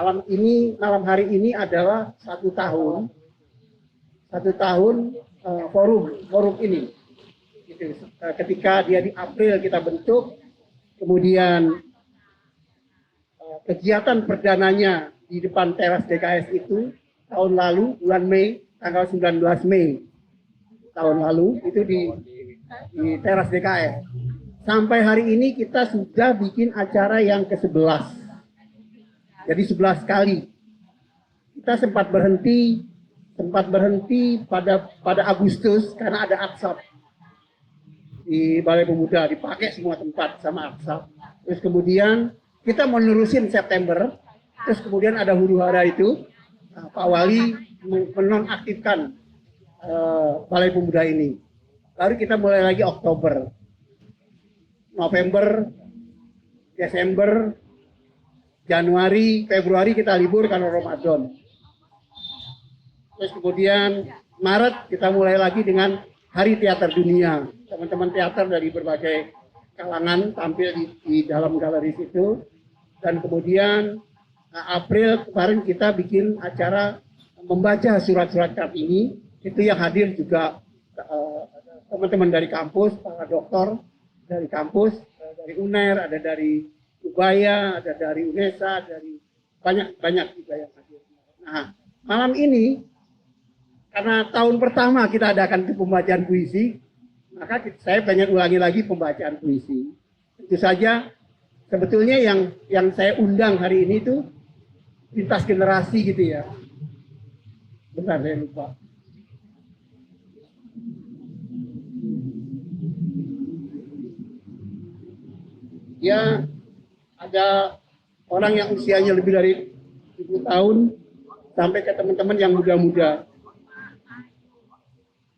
malam hari ini adalah satu tahun forum ini. Gitu. Ketika dia di April kita bentuk, kemudian kegiatan perdananya di depan teras DKS itu tahun lalu bulan Mei, tanggal 19 Mei tahun lalu itu di teras DKS. Sampai hari ini kita sudah bikin acara yang ke-11. Jadi 11 kali. Kita sempat berhenti pada Agustus karena ada AKSAP di Balai Pemuda, dipakai semua tempat sama AKSAP. Terus kemudian kita menerusin September, terus kemudian ada huru-hara itu, Pak Wali menonaktifkan Balai Pemuda ini. Lalu kita mulai lagi Oktober, November, Desember, Januari, Februari kita libur karena Ramadan. Terus kemudian Maret kita mulai lagi dengan Hari Teater Dunia. Teman-teman teater dari berbagai kalangan tampil di dalam galeri situ. Dan kemudian April kemarin kita bikin acara membaca surat-surat Kartini. Itu yang hadir juga teman-teman dari kampus, para dokter dari kampus, dari UNER, ada dari Ubaya, ada dari UNESA, dari banyak juga yang hadir. Nah, malam ini karena tahun pertama kita adakan pembacaan puisi, maka saya pengen ulangi lagi pembacaan puisi. Itu saja sebetulnya yang saya undang hari ini itu lintas generasi gitu ya. Bentar, saya lupa. Ya, ada orang yang usianya lebih dari 70 tahun sampai ke teman-teman yang muda-muda.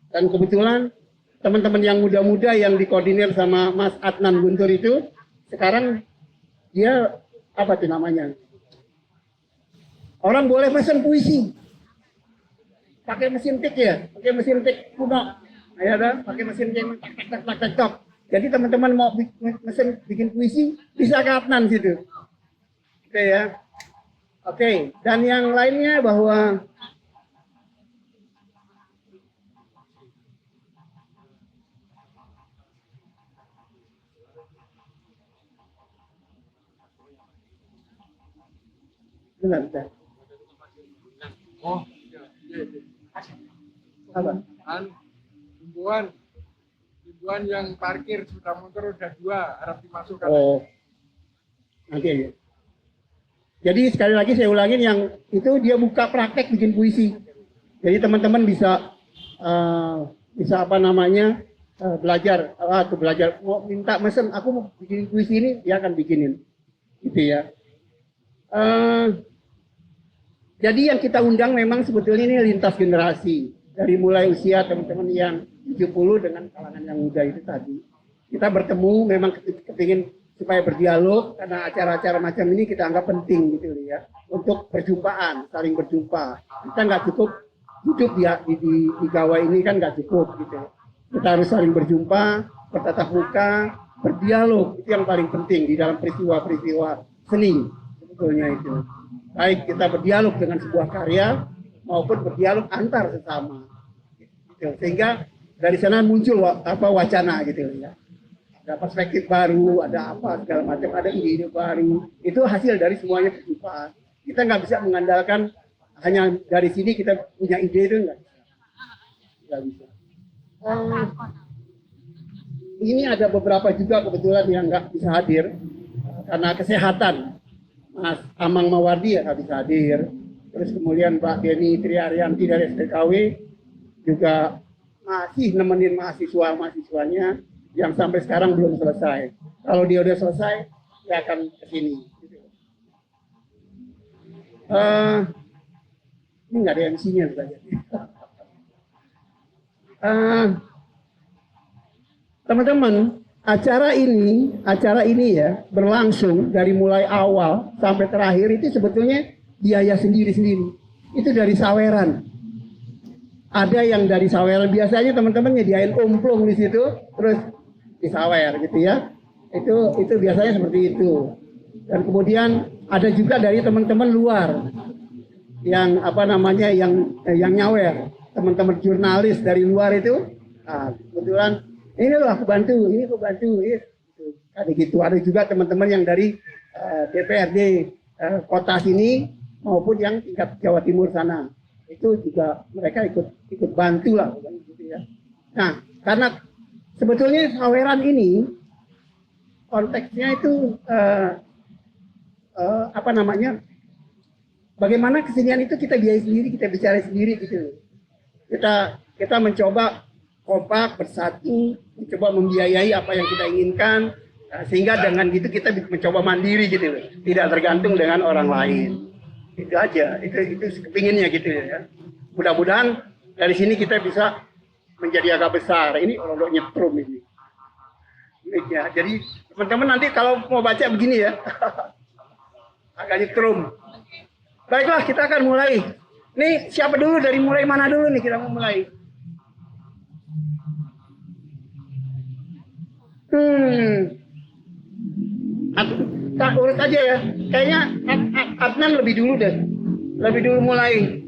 Dan kebetulan teman-teman yang muda-muda yang dikoordinir sama Mas Adnan Guntur itu sekarang dia apa tuh namanya? Orang boleh pesan puisi. Pakai mesin tik ya, pakai mesin tik kuno. Ya ada, pakai mesin tik tak. Jadi teman-teman mau mesin bikin puisi bisa ke Adnan situ. Oke ya. Oke, dan yang lainnya bahwa bentar. Oh, iya. Apa? Himbuan yang parkir sepeda motor udah 2, harap dimasukkan. Oh, nanti aja. Jadi sekali lagi saya ulangin yang itu dia buka praktek bikin puisi. Jadi teman-teman bisa apa namanya belajar mau minta mesen aku mau bikin puisi ini dia akan bikinin gitu ya. Jadi yang kita undang memang sebetulnya ini lintas generasi dari mulai usia teman-teman yang 70 dengan kalangan yang muda itu tadi. Kita bertemu memang kepingin supaya berdialog karena acara-acara macam ini kita anggap penting gitu ya untuk perjumpaan, saling berjumpa. Kita nggak cukup hidup di gawai ini kan nggak cukup gitu. Kita harus saling berjumpa, bertatap muka, berdialog itu yang paling penting di dalam peristiwa-peristiwa seni sebetulnya itu. Baik kita berdialog dengan sebuah karya maupun berdialog antar sesama. Gitu. Sehingga dari sana muncul wacana gitu ya. Ada perspektif baru, ada apa segala macam, ada ide-ide baru. Itu hasil dari semuanya perjumpaan. Kita nggak bisa mengandalkan hanya dari sini kita punya ide itu nggak bisa. Ini ada beberapa juga kebetulan yang nggak bisa hadir karena kesehatan. Mas Amang Mawardi ya nggak bisa hadir. Terus kemudian Mbak Deni Triaryanti dari STKW juga masih nemenin mahasiswanya yang sampai sekarang belum selesai. Kalau dia udah selesai, dia akan ke sini. Ini nggak ada MC-nya saja. Teman-teman, acara ini ya berlangsung dari mulai awal sampai terakhir itu sebetulnya biaya sendiri-sendiri. Itu dari saweran. Ada yang dari saweran, biasanya teman-teman nyediain umplung di situ, terus disawer gitu ya. Itu biasanya seperti itu. Dan kemudian ada juga dari teman-teman luar yang apa namanya yang nyawer, teman-teman jurnalis dari luar itu. Nah, kebetulan ini loh aku bantu, ini aku bantu. Ada gitu. Ada juga teman-teman yang dari DPRD kota sini maupun yang tingkat Jawa Timur sana. Itu juga mereka ikut bantu lah gitu ya. Nah, karena sebetulnya saweran ini konteksnya itu apa namanya? Bagaimana kesenian itu kita biayai sendiri, kita bicara sendiri gitu. Kita mencoba kompak bersatu, mencoba membiayai apa yang kita inginkan, sehingga dengan gitu kita mencoba mandiri gitu, tidak tergantung dengan orang lain. Itu aja, itu kepinginnya gitu ya. Mudah-mudahan dari sini kita bisa menjadi agak besar. Ini orang nyetrum ini. Ya, jadi teman-teman nanti kalau mau baca begini ya, agak nyetrum. Baiklah, kita akan mulai. Nih siapa dulu, dari mulai mana dulu nih kita mau mulai? Tak urut aja ya. Kayaknya Adnan lebih dulu deh. Lebih dulu mulai.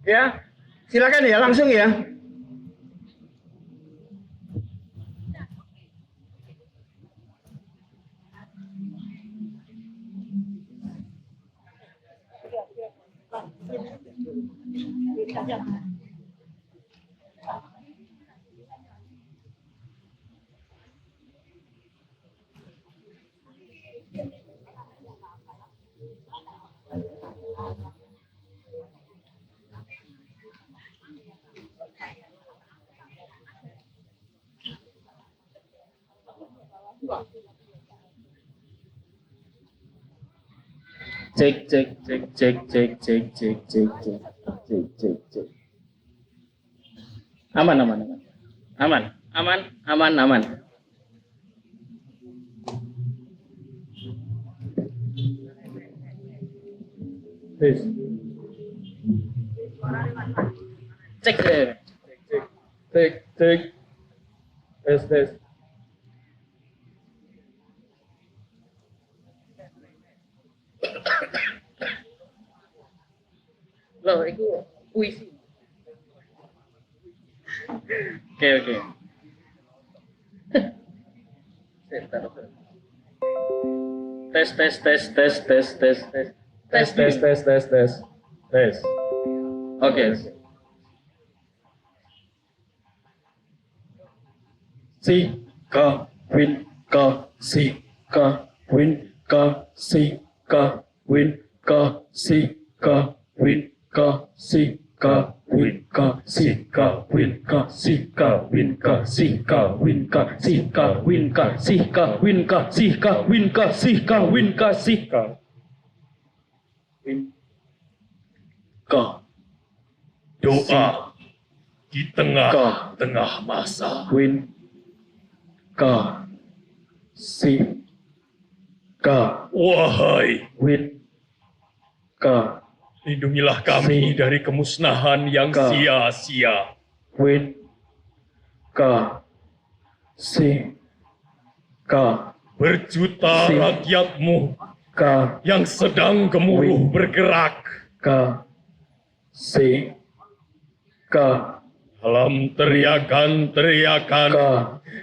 Ya, silakan ya, langsung ya. Cek cek cek cek cek cek cek cek cek cek cek cek. Aman aman aman. Aman aman aman aman. Tes. Cek cek Cek, cek. Tes. Loh, itu puisi. Oke. Tes. Oke. Si ka win ka si ka win ka si ka win ka si ka win ka si ka win ka si ka win ka si ka win ka si ka win ka si ka win ka si ka win ka si ka win ka si ka win ka si ka win ka Doa di tengah-tengah masa. win ka si ka Wahai, win ka lindungilah kami dari kemusnahan yang Ka. sia-sia. win ka si ka Berjuta Si. rakyatmu ka yang sedang gemuruh Win. bergerak ka si ka dalam teriakan-teriakan ka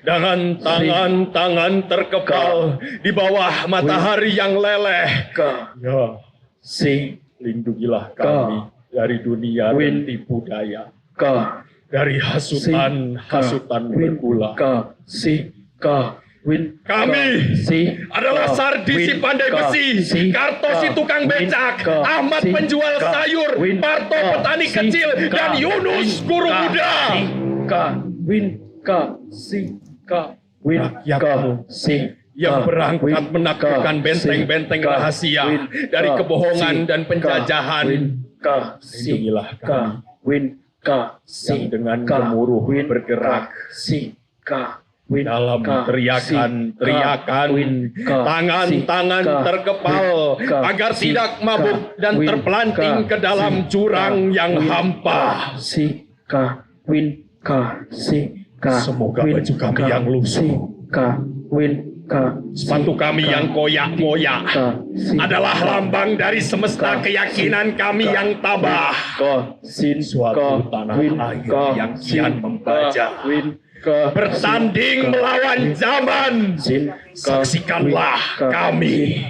dengan tangan-tangan terkepal di bawah matahari yang leleh. ka Ya, si lindungilah Ka. kami dari dunia dan Win. tipu daya. ka Dari si hasutan win bergula. ka si ka win Kami ka, si adalah ka, Sardi si win, pandai ka, besi, si, Karto ka, si tukang win, becak, ka, Ahmad si, penjual ka, sayur, win, Parto ka, petani si, kecil, ka, dan Yunus win, guru ka, muda. si, ka win ka si ka win Rakyatmu ka si yang ka, berangkat win, menaklukkan ka, benteng-benteng si, ka, rahasia win, dari ka, kebohongan si, dan ka, penjajahan. win ka si Lindungilah ka kami win ka si yang dengan ka, gemuruh win, bergerak ka, si ka win dalam ka, teriakan-teriakan, si, ka, win, ka, tangan-tangan si, ka, terkepal win, ka, agar si, tidak ka, mabuk dan win, terpelanting ka, ke dalam si, jurang ka, yang win, hampa. ka, si ka win ka si ka Semoga win, baju kami ka, yang lusuh si ka win Sepatu kami yang koyak-moyak adalah lambang dari semesta keyakinan kami yang tabah. Suatu tanah air yang kian membajak, bertanding melawan zaman. Saksikanlah kami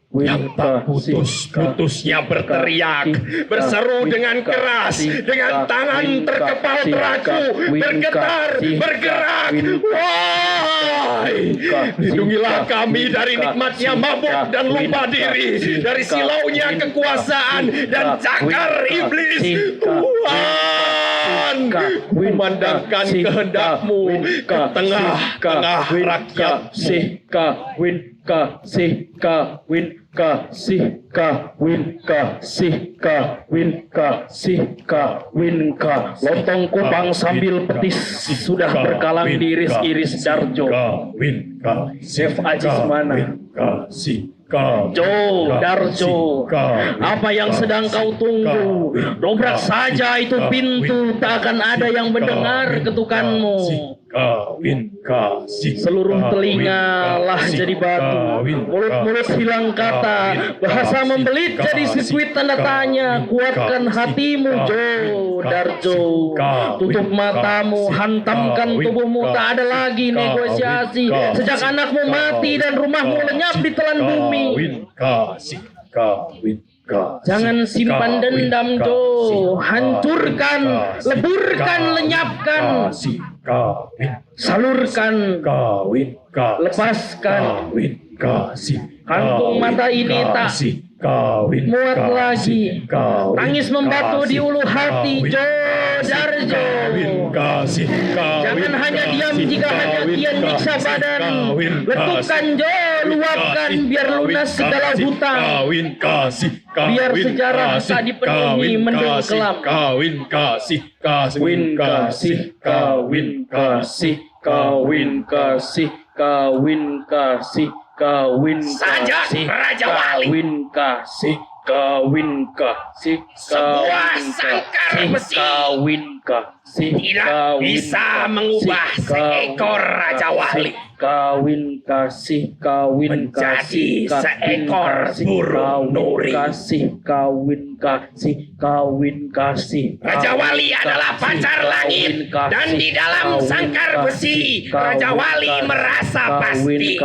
yang tak putus-putusnya berteriak, berseru dengan keras, dengan tangan terkepal teraku, bergetar, bergerak. Wahai, lindungilah kami dari nikmatnya mabuk dan lupa diri, dari silaunya kekuasaan dan cakar iblis. Tuhan, kumandangkan kehendak-Mu ke tengah-tengah rakyat-Mu. Kasih kawin lontong kupang sambil petis sudah berkalang diiris-iris Darjo. Chef Ajis mana? Jo, Darjo, apa yang sedang kau tunggu? Dobrak saja itu pintu, tak akan ada yang mendengar ketukanmu. Seluruh telinga lah jadi batu, mulut-mulut hilang kata, bahasa membelit jadi sirkuit tanda tanya. Kuatkan hatimu, Jo, Darjo, tutup matamu, hantamkan tubuhmu, tak ada lagi negosiasi. Sejak anakmu mati dan rumahmu lenyap di telan bumi. Jangan simpan dendam, Jo. Hancurkan, leburkan, lenyapkan, salurkan, lepaskan. Kantung mata ini tak muat lagi. Tangis membatu di ulu hati, Jo, Darjo. Jangan hanya diam jika hanya kian nyiksa badan. Letukan, Jo, luapkan biar lunas segala hutang. Biar sejarah tak dipenuhi mendung kelam. Kawin kasih. Sajak Raja Wali. Sebuah sangkar besi tidak bisa mengubah seekor Raja Wali menjadi seekor burung nuri. Raja Wali adalah pacar langit, dan di dalam sangkar besi Raja Wali merasa pasti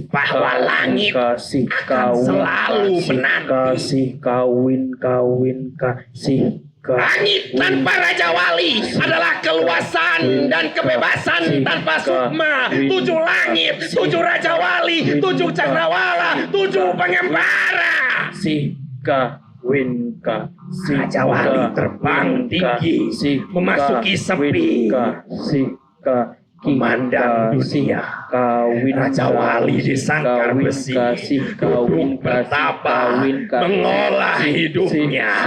bahwa langit akan selalu menanti. Langit tanpa Raja Wali adalah keluasan dan kebebasan tanpa sukma. 7 langit, 7 Raja Wali, 7 cakrawala, 7 pengembara. Raja Wali terbang tinggi, memasuki sepi, memandang dunia. Raja Wali di sangkar besi duduk bertapa, mengolah hidupnya.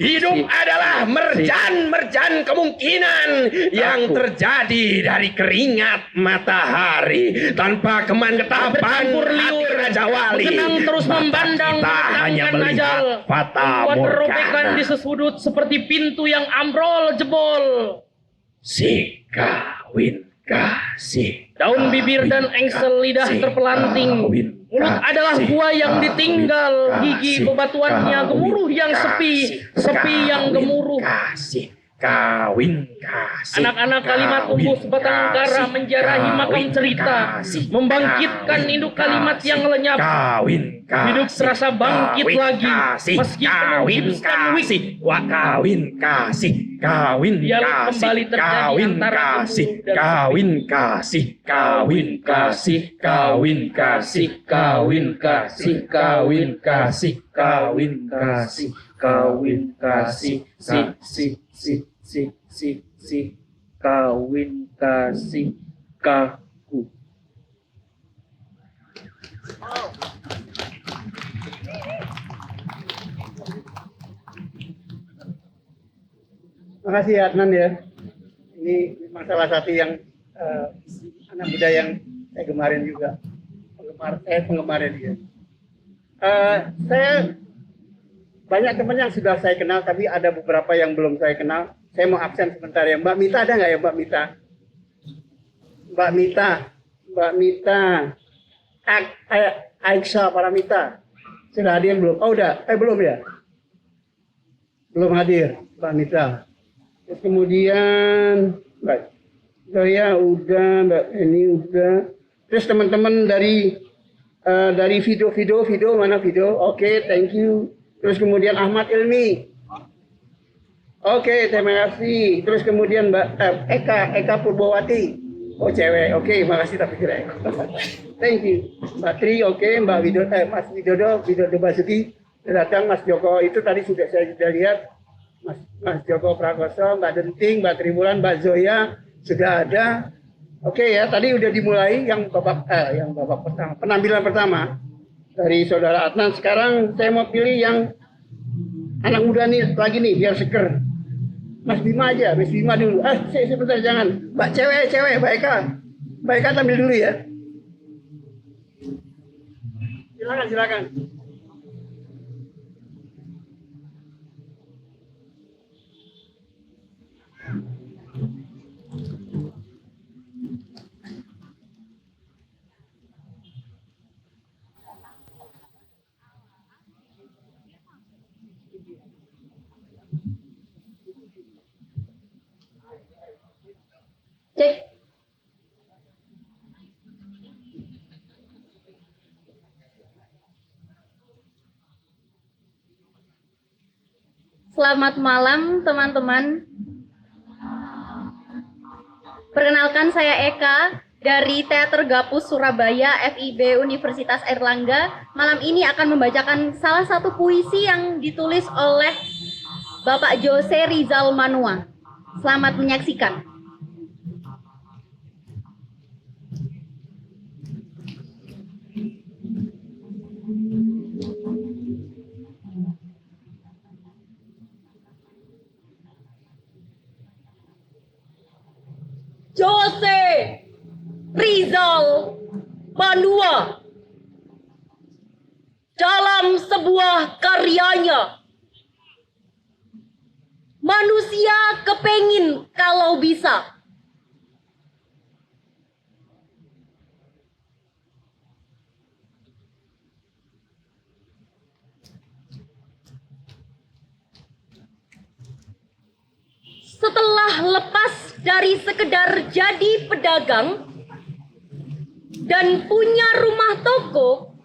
Hidup adalah merjan-merjan kemungkinan yang terjadi dari keringat matahari. Tanpa kemantapan hati Raja Wali, Kenang terus membandang, kita hanya melihat fata morgana. di sesudut seperti pintu yang ambrol jebol. Si kawin kasih. Daun bibir dan engsel lidah terpelanting. Mulut adalah gua yang ditinggal. Gigi bebatuannya gemuruh yang sepi. Sepi yang gemuruh. Kawin kasih. Anak-anak kalimat tumbuh sebatang kara menjarahi makam cerita. Membangkitkan induk kalimat yang lenyap. Hidup terasa bangkit lagi. Meski penuh kasih. Kawin kasih. Kawin Dialog kembali terjadi antara kawin kasih. Kawin kasih. Kawin kasih. Kawin kasih. Kawin kasih. Kawin kasih. Kawin kasih. Kawin kasih kaku. Makasih ya Adnan ya. Ini memang salah satu yang anak muda yang saya gemarin juga. Penggemarnya dia. Saya banyak teman yang sudah saya kenal, tapi ada beberapa yang belum saya kenal. Saya mau absen sebentar ya. Mbak Mita ada nggak ya Mbak Mita? Mbak Mita, Mbak Mita, Aiksha Paramita. Sudah hadir belum? Oh udah, belum ya? Belum hadir, Mbak Mita. Terus kemudian, Mbak Zoya udah, Mbak ini udah. Terus teman-teman dari video mana video? Oke, thank you. Terus kemudian Ahmad Ilmi. Oke, terima kasih. Terus kemudian Mbak Eka Purbawati. Oh cewek, oke, makasih tapi kira Eka. Thank you. Mbak Tri, oke, Mbak Mas Widodo Basuki datang, Mas Joko itu tadi saya sudah lihat. Mas Joko Prakoso, Mbak Denting, Mbak Tribulan, Mbak Zoya sudah ada. Oke ya, tadi udah dimulai yang babak pertama, penampilan pertama dari Saudara Adnan. Sekarang saya mau pilih yang anak muda nih lagi nih biar seger. Mas Bima aja, Mas Bima dulu. Sebentar jangan. Mbak cewek, Mbak Eka tampil dulu ya. Silakan. Cek. Selamat malam teman-teman. Perkenalkan saya Eka dari Teater Gapus Surabaya FIB Universitas Airlangga. Malam ini akan membacakan salah satu puisi yang ditulis oleh Bapak Jose Rizal Manua. Selamat menyaksikan. Jose Rizal Manua dalam sebuah karyanya, manusia kepengin kalau bisa setelah lepas dari sekedar jadi pedagang dan punya rumah toko,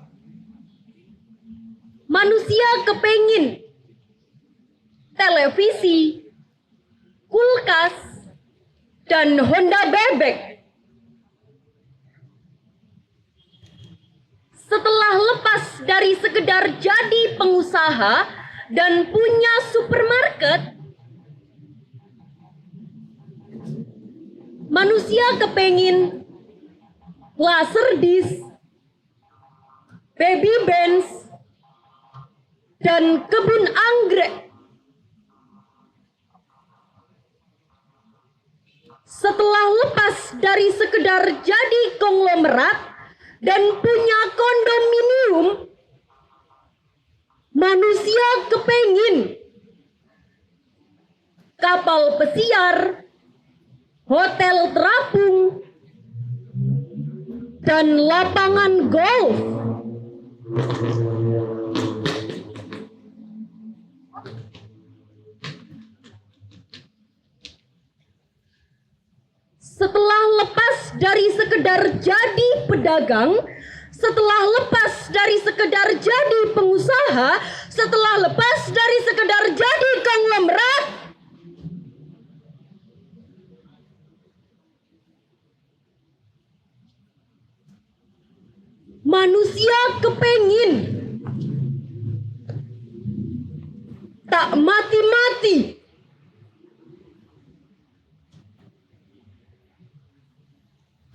manusia kepengin televisi, kulkas, dan Honda bebek. Setelah lepas dari sekedar jadi pengusaha dan punya supermarket, manusia kepengin laser disc, baby benz, dan kebun anggrek. Setelah lepas dari sekedar jadi konglomerat dan punya kondominium, manusia kepengin kapal pesiar, hotel terapung, dan lapangan golf. Setelah lepas dari sekedar jadi pedagang, setelah lepas dari sekedar jadi pengusaha, setelah lepas dari sekedar jadi konglomerat, manusia kepengin tak mati-mati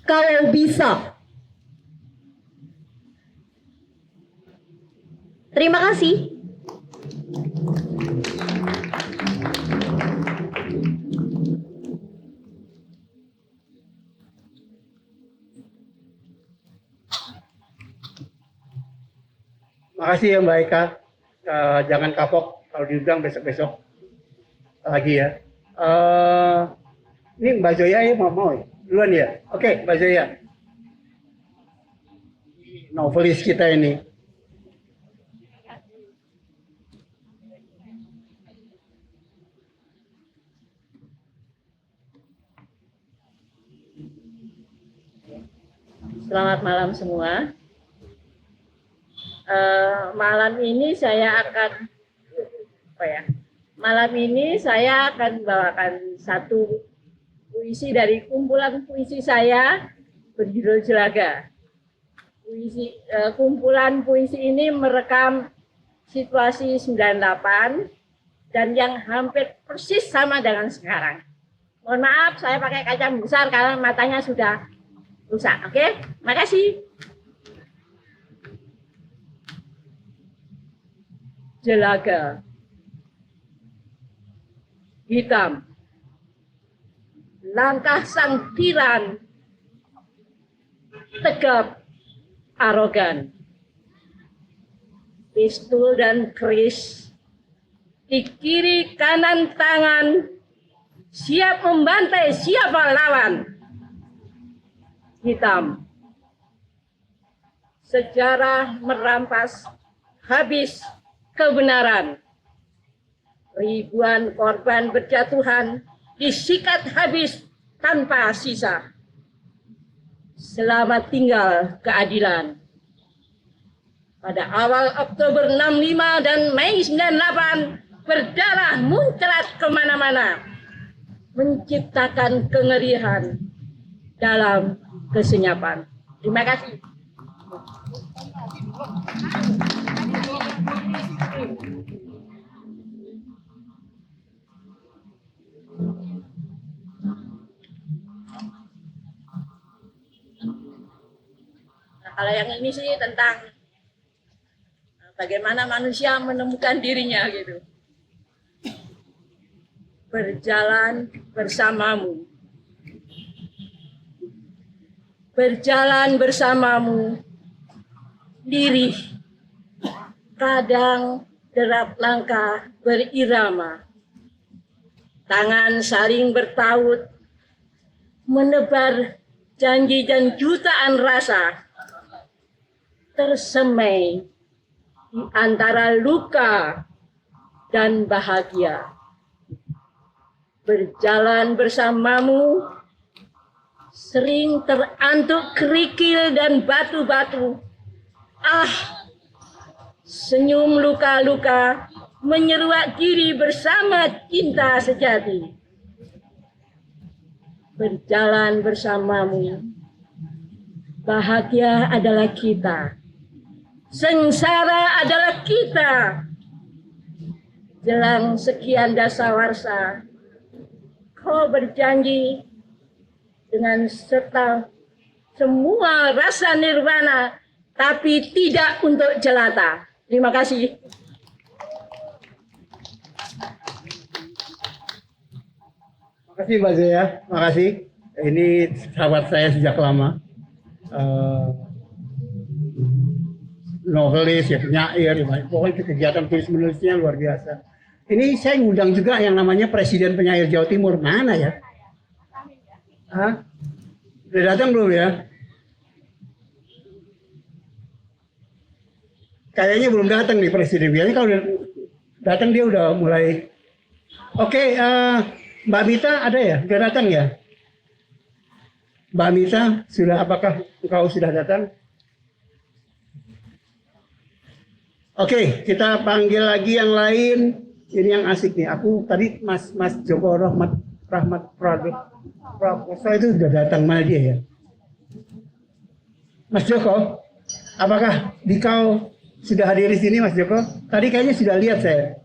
kalau bisa. Terima kasih. Makasih ya Mbak Eka. Jangan kapok kalau diundang besok-besok lagi ya. Ini Mbak Zoya ya mau ya? Duluan ya? Oke Mbak Zoya. novelis kita ini. Selamat malam semua. Malam ini saya akan membawakan satu puisi dari kumpulan puisi saya berjudul Jelaga. Kumpulan puisi ini merekam situasi 98 dan yang hampir persis sama dengan sekarang. Mohon maaf saya pakai kaca besar karena matanya sudah rusak. Oke, makasih. Jelaga. Hitam. Langkah sang tiran. Tegap. Arogan. Pistol dan keris. Di kiri kanan tangan. Siap membantai siapa lawan. Hitam. Sejarah merampas habis kebenaran. Ribuan korban berjatuhan disikat habis tanpa sisa. Selamat tinggal keadilan. Pada awal Oktober 65 dan Mei 98 berdarah muncrat kemana-mana. Menciptakan kengerian dalam kesenyapan. Terima kasih. Nah, kalau yang ini sih tentang bagaimana manusia menemukan dirinya gitu. Berjalan bersamamu. Berjalan bersamamu, lirih, kadang derap langkah berirama, tangan saling bertaut, menebar janji dan jutaan rasa, tersemai di antara luka dan bahagia. Berjalan bersamamu, sering terantuk kerikil dan batu-batu. Senyum luka-luka menyeruak diri bersama cinta sejati. Berjalan bersamamu, bahagia adalah kita. Sengsara adalah kita. Jelang sekian dasawarsa, kau berjanji dengan serta semua rasa nirwana, tapi tidak untuk jelata. Terima kasih. Makasih Mbak Zia, makasih. Ini sahabat saya sejak lama. Novelis, ya penyair, pokoknya kegiatan tulis menulisnya luar biasa. Ini saya ngundang juga yang namanya Presiden Penyair Jawa Timur. Mana ya? Hah? Udah datang belum ya? Kayaknya belum datang nih Presiden. Biasanya kalau udah datang dia udah mulai. Oke, Mbak Mita ada ya? Udah datang ya? Mbak Mita, apakah engkau sudah datang? Oke, kita panggil lagi yang lain. Ini yang asik nih. Aku tadi Mas Joko Rahmat Prakoso itu sudah datang, mana dia ya? Mas Joko, apakah dikau sudah hadir di sini Mas Joko? Tadi kayaknya sudah lihat saya.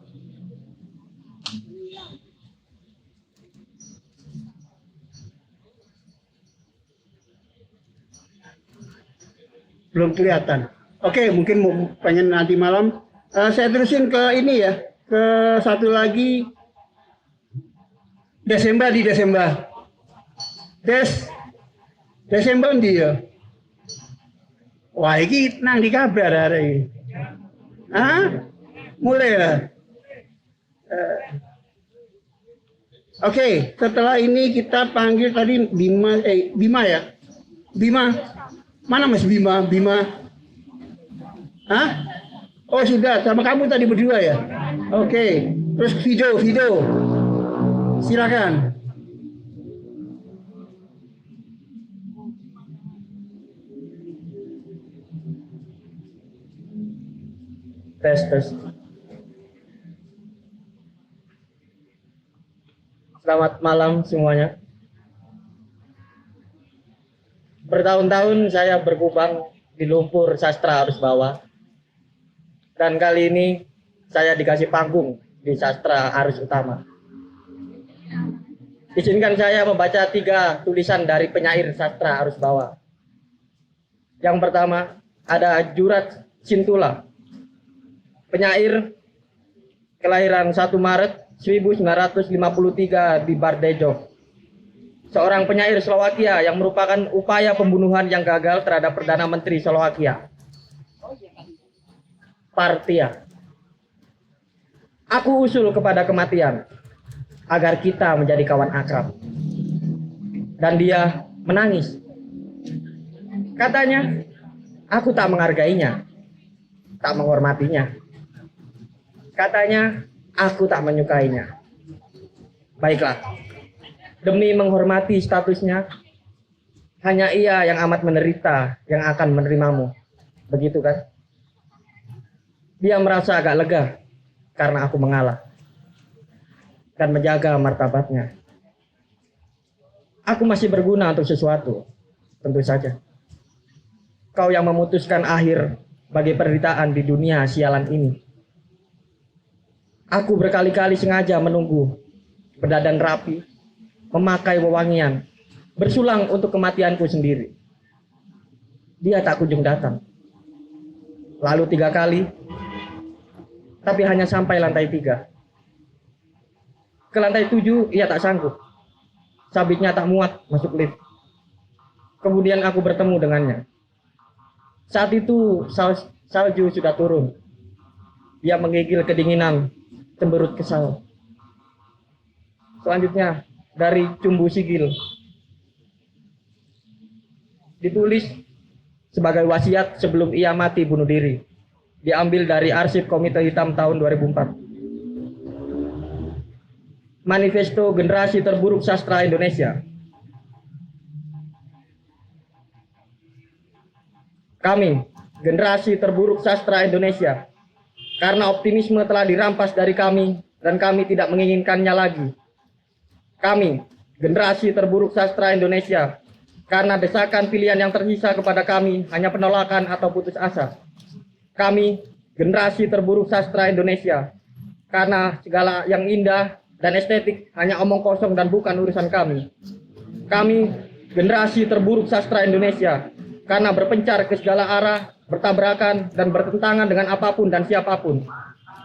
Belum kelihatan. Oke, mungkin mau pengen nanti malam. Saya terusin ke ini ya, ke satu lagi. Desember. Desember dia. Wah, ini nang di kabar hari ini. Mulai ya. Oke, setelah ini kita panggil tadi Bima ya. Bima. Mana Mas Bima? Hah? Oh sudah, sama kamu tadi berdua ya? Oke, terus Vido. Silakan. Tes. Selamat malam semuanya. Bertahun-tahun saya berkubang di lumpur sastra arus bawah. Dan kali ini saya dikasih panggung di sastra arus utama. Izinkan saya membaca 3 tulisan dari penyair sastra arus bawah. Yang pertama ada Jurat Sintula, penyair kelahiran 1 Maret 1953 di Bardejov. Seorang penyair Slovakia yang merupakan upaya pembunuhan yang gagal terhadap Perdana Menteri Slovakia, Partia. Aku usul kepada kematian agar kita menjadi kawan akrab. Dan dia menangis. Katanya, aku tak menghargainya, tak menghormatinya. Katanya, aku tak menyukainya. Baiklah, demi menghormati statusnya, hanya ia yang amat menderita yang akan menerimamu. Begitu kan? Dia merasa agak lega karena aku mengalah dan menjaga martabatnya. Aku masih berguna untuk sesuatu, tentu saja. Kau yang memutuskan akhir bagi penderitaan di dunia sialan ini. Aku berkali-kali sengaja menunggu, berdandan rapi, memakai wewangian, bersulang untuk kematianku sendiri. Dia tak kunjung datang. Lalu 3 kali, tapi hanya sampai lantai 3. Ke lantai 7 ia tak sanggup. Sabitnya tak muat masuk lift. Kemudian aku bertemu dengannya. Saat itu salju sudah turun. Dia menggigil kedinginan, cemberut kesal. Selanjutnya dari Cumbu Sigil ditulis sebagai wasiat sebelum ia mati bunuh diri. Diambil dari arsip Komite Hitam tahun 2004. Manifesto Generasi Terburuk Sastra Indonesia. Kami, generasi terburuk sastra Indonesia, karena optimisme telah dirampas dari kami dan kami tidak menginginkannya lagi. Kami, generasi terburuk sastra Indonesia, karena desakan pilihan yang tersisa kepada kami hanya penolakan atau putus asa. Kami, generasi terburuk sastra Indonesia, karena segala yang indah dan estetik hanya omong kosong dan bukan urusan kami. Kami, generasi terburuk sastra Indonesia, karena berpencar ke segala arah, bertabrakan, dan bertentangan dengan apapun dan siapapun.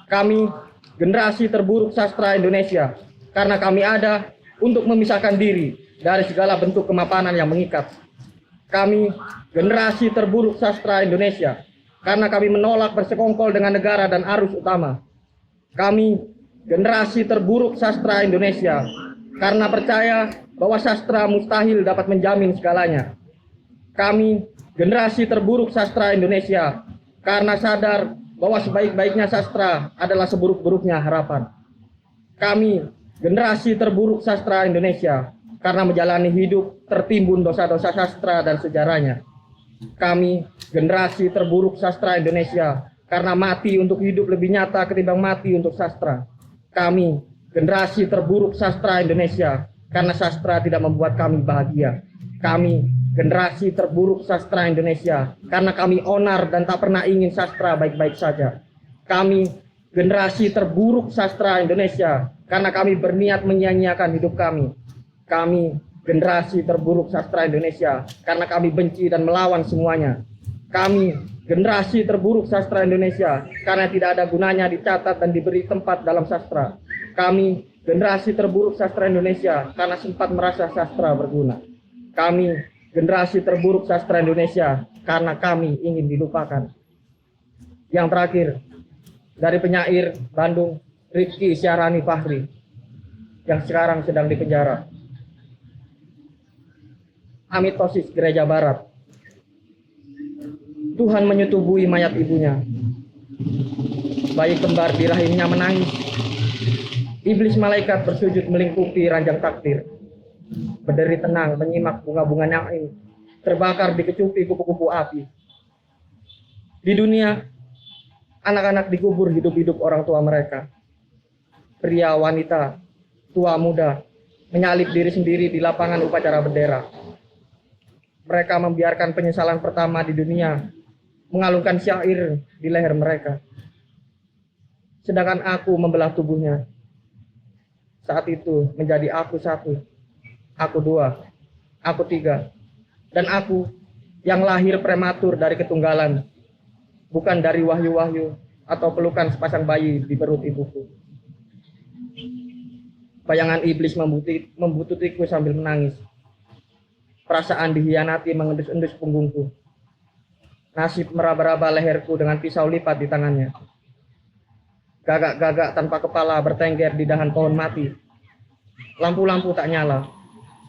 Kami, generasi terburuk sastra Indonesia, karena kami ada untuk memisahkan diri dari segala bentuk kemapanan yang mengikat. Kami, generasi terburuk sastra Indonesia, karena kami menolak bersekongkol dengan negara dan arus utama. Kami, generasi terburuk sastra Indonesia, karena percaya bahwa sastra mustahil dapat menjamin segalanya. Kami, generasi terburuk sastra Indonesia, karena sadar bahwa sebaik-baiknya sastra adalah seburuk-buruknya harapan. Kami, generasi terburuk sastra Indonesia, karena menjalani hidup tertimbun dosa-dosa sastra dan sejarahnya. Kami, generasi terburuk sastra Indonesia, karena mati untuk hidup lebih nyata ketimbang mati untuk sastra. Kami, generasi terburuk sastra Indonesia, karena sastra tidak membuat kami bahagia. Kami, generasi terburuk sastra Indonesia, karena kami onar dan tak pernah ingin sastra baik-baik saja. Kami, generasi terburuk sastra Indonesia, karena kami berniat menyia-nyiakan hidup kami. Kami, generasi terburuk sastra Indonesia, karena kami benci dan melawan semuanya. Kami, generasi terburuk sastra Indonesia, karena tidak ada gunanya dicatat dan diberi tempat dalam sastra. Kami, generasi terburuk sastra Indonesia, karena sempat merasa sastra berguna. Kami, generasi terburuk sastra Indonesia, karena kami ingin dilupakan. Yang terakhir, dari penyair Bandung, Rizky Syarani Fahri, yang sekarang sedang dipenjara. Amitosis Gereja Barat. Tuhan menyetubui mayat ibunya. Bayi kembar di rahimnya menangis. Iblis malaikat bersujud melingkupi ranjang takdir. Berdiri tenang menyimak bunga-bunga naim terbakar dikecupi kupu-kupu api. Di dunia, anak-anak dikubur hidup-hidup orang tua mereka. Pria, wanita, tua, muda menyalip diri sendiri di lapangan upacara bendera. Mereka membiarkan penyesalan pertama di dunia mengalungkan syair di leher mereka. Sedangkan aku membelah tubuhnya. Saat itu menjadi aku satu, aku dua, aku tiga, dan aku yang lahir prematur dari ketunggalan, bukan dari wahyu-wahyu atau pelukan sepasang bayi di perut ibuku. Bayangan iblis membututiku sambil menangis. Perasaan dihianati mengendus-endus punggungku. Nasib meraba-raba leherku dengan pisau lipat di tangannya. Gagak-gagak tanpa kepala bertengger di dahan pohon mati. Lampu-lampu tak nyala.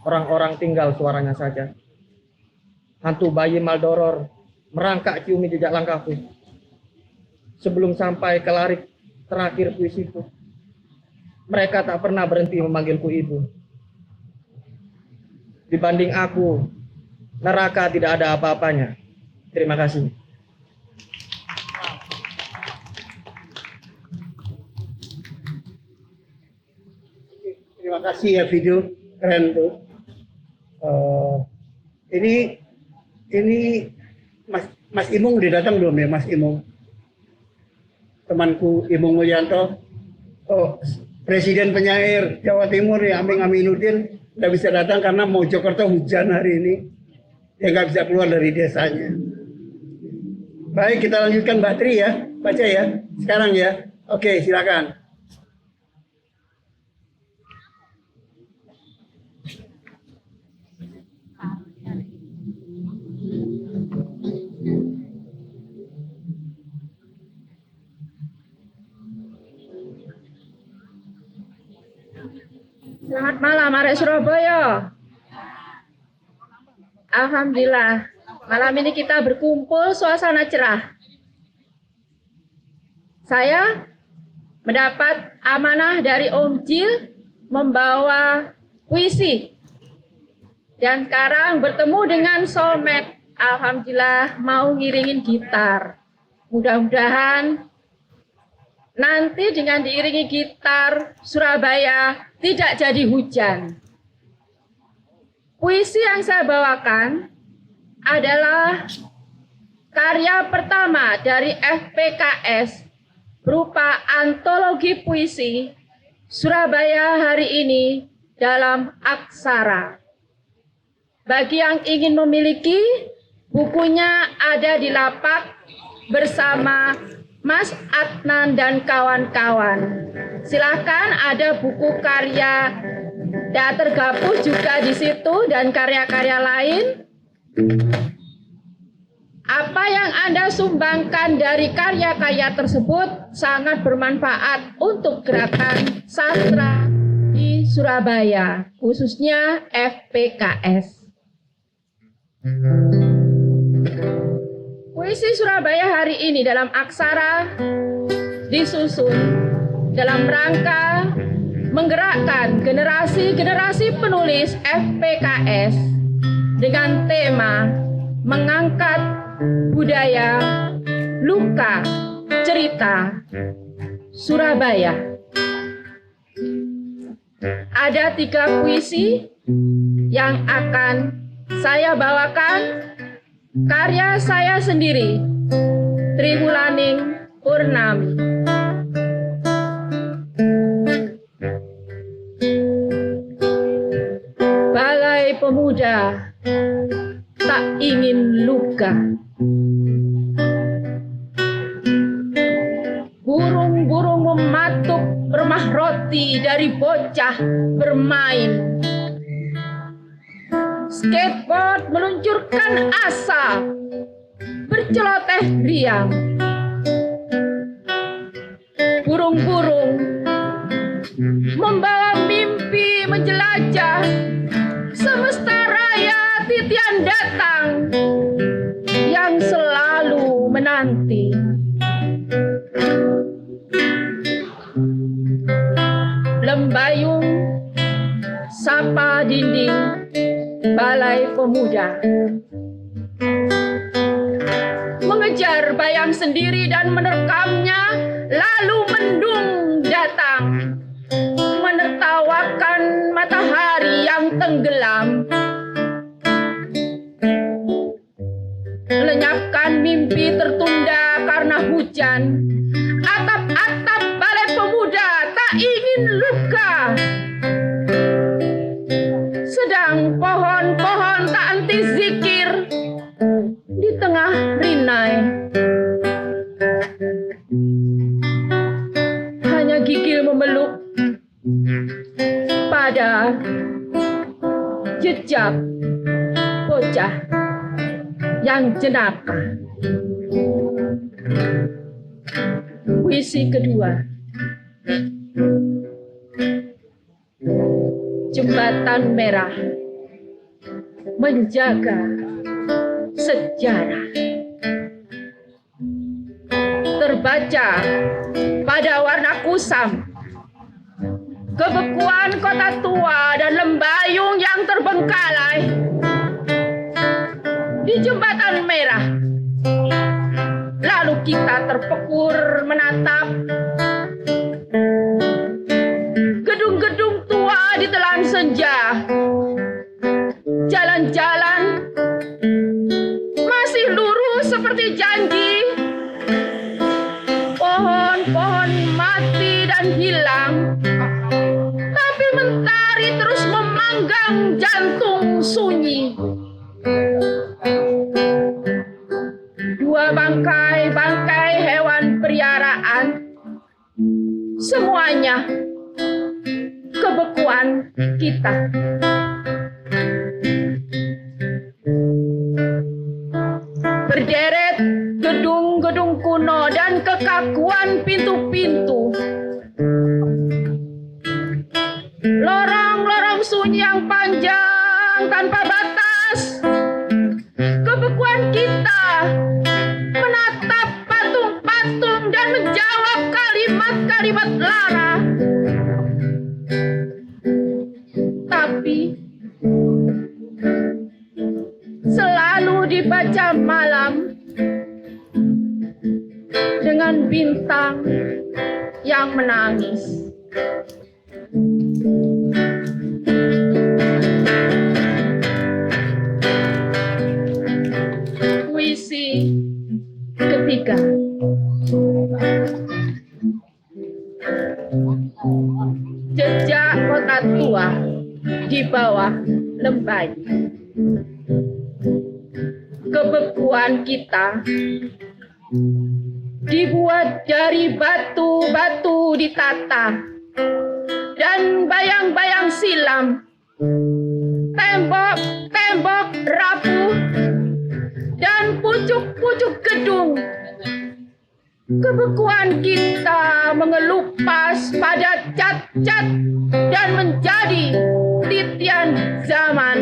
Orang-orang tinggal suaranya saja. Hantu bayi Maldoror merangkak ciumi jejak langkahku. Sebelum sampai ke larik terakhir puisiku, mereka tak pernah berhenti memanggilku ibu. Dibanding aku, neraka tidak ada apa-apanya. Terima kasih. Terima kasih ya video keren tuh. Ini Mas Imung udah datang belum ya, Mas Imung? Temanku Imung Mulyanto, Presiden penyair Jawa Timur ya, Aming Aminuddin nggak bisa datang karena Mojokerto hujan hari ini, dia nggak bisa keluar dari desanya. Baik, kita lanjutkan Mbak Tri ya, baca ya sekarang ya. Oke, silakan. Selamat malam, arek Surabaya. Alhamdulillah, malam ini kita berkumpul suasana cerah. Saya mendapat amanah dari Om Jil membawa puisi. Dan sekarang bertemu dengan soulmate. Alhamdulillah mau ngiringin gitar. Mudah-mudahan nanti dengan diiringi gitar Surabaya tidak jadi hujan. Puisi yang saya bawakan adalah karya pertama dari FPKS berupa antologi puisi Surabaya hari ini dalam aksara. Bagi yang ingin memiliki, bukunya ada di lapak bersama Mas Adnan dan kawan-kawan. Silakan, ada buku karya Teater Gapus juga di situ dan karya-karya lain. Apa yang Anda sumbangkan dari karya-karya tersebut sangat bermanfaat untuk gerakan sastra di Surabaya, khususnya FPKS. Puisi Surabaya hari ini dalam aksara disusun dalam rangka menggerakkan generasi-generasi penulis FPKS dengan tema mengangkat budaya, luka, cerita Surabaya. Ada 3 puisi yang akan saya bawakan, karya saya sendiri, Triwulaning Purnami. Balai pemuda tak ingin luka. Burung-burung mematuk remah roti dari bocah bermain. Skateboard meluncurkan asa, berceloteh riang. Burung-burung membawa mimpi menjelajah. Semesta raya titian datang yang selalu menanti. Balai Pemuda. Mengejar bayang sendiri dan menerekamnya, lalu mendung datang, menertawakan matahari yang tenggelam, lenyapkan mimpi tertunda karena hujan. Atap-atap Balai Pemuda tak ingin luka, sedang pohon-pohon tak henti zikir di tengah rinai. Hanya gigil memeluk pada jejak bocah yang jenaka. Puisi kedua. Jembatan Merah menjaga sejarah. Terbaca pada warna kusam kebekuan kota tua dan lembayung yang terbengkalai di Jembatan Merah. Lalu kita terpekur menatap gedung-gedung tua ditelan senja. Jalan-jalan masih lurus seperti janji. Pohon-pohon mati dan hilang, tapi mentari terus memanggang jantung sunyi. Dua bangkai hewan peliharaan, semuanya kebekuan kita. Berderet gedung-gedung kuno dan kekakuan pintu-pintu. Lorong-lorong sunyi yang panjang tanpa batas. Kebekuan kita menatap patung-patung dan menjawab kalimat-kalimat lara. Tapi selalu dibaca malam dengan bintang yang menangis. Puisi ketiga. Jejak kota tua di bawah lembayu. Kebekuan kita dibuat dari batu-batu ditata dan bayang-bayang silam. Tembok-tembok rapuh dan pucuk-pucuk gedung. Kebekuan kita mengelupas pada cat-cat dan menjadi titian zaman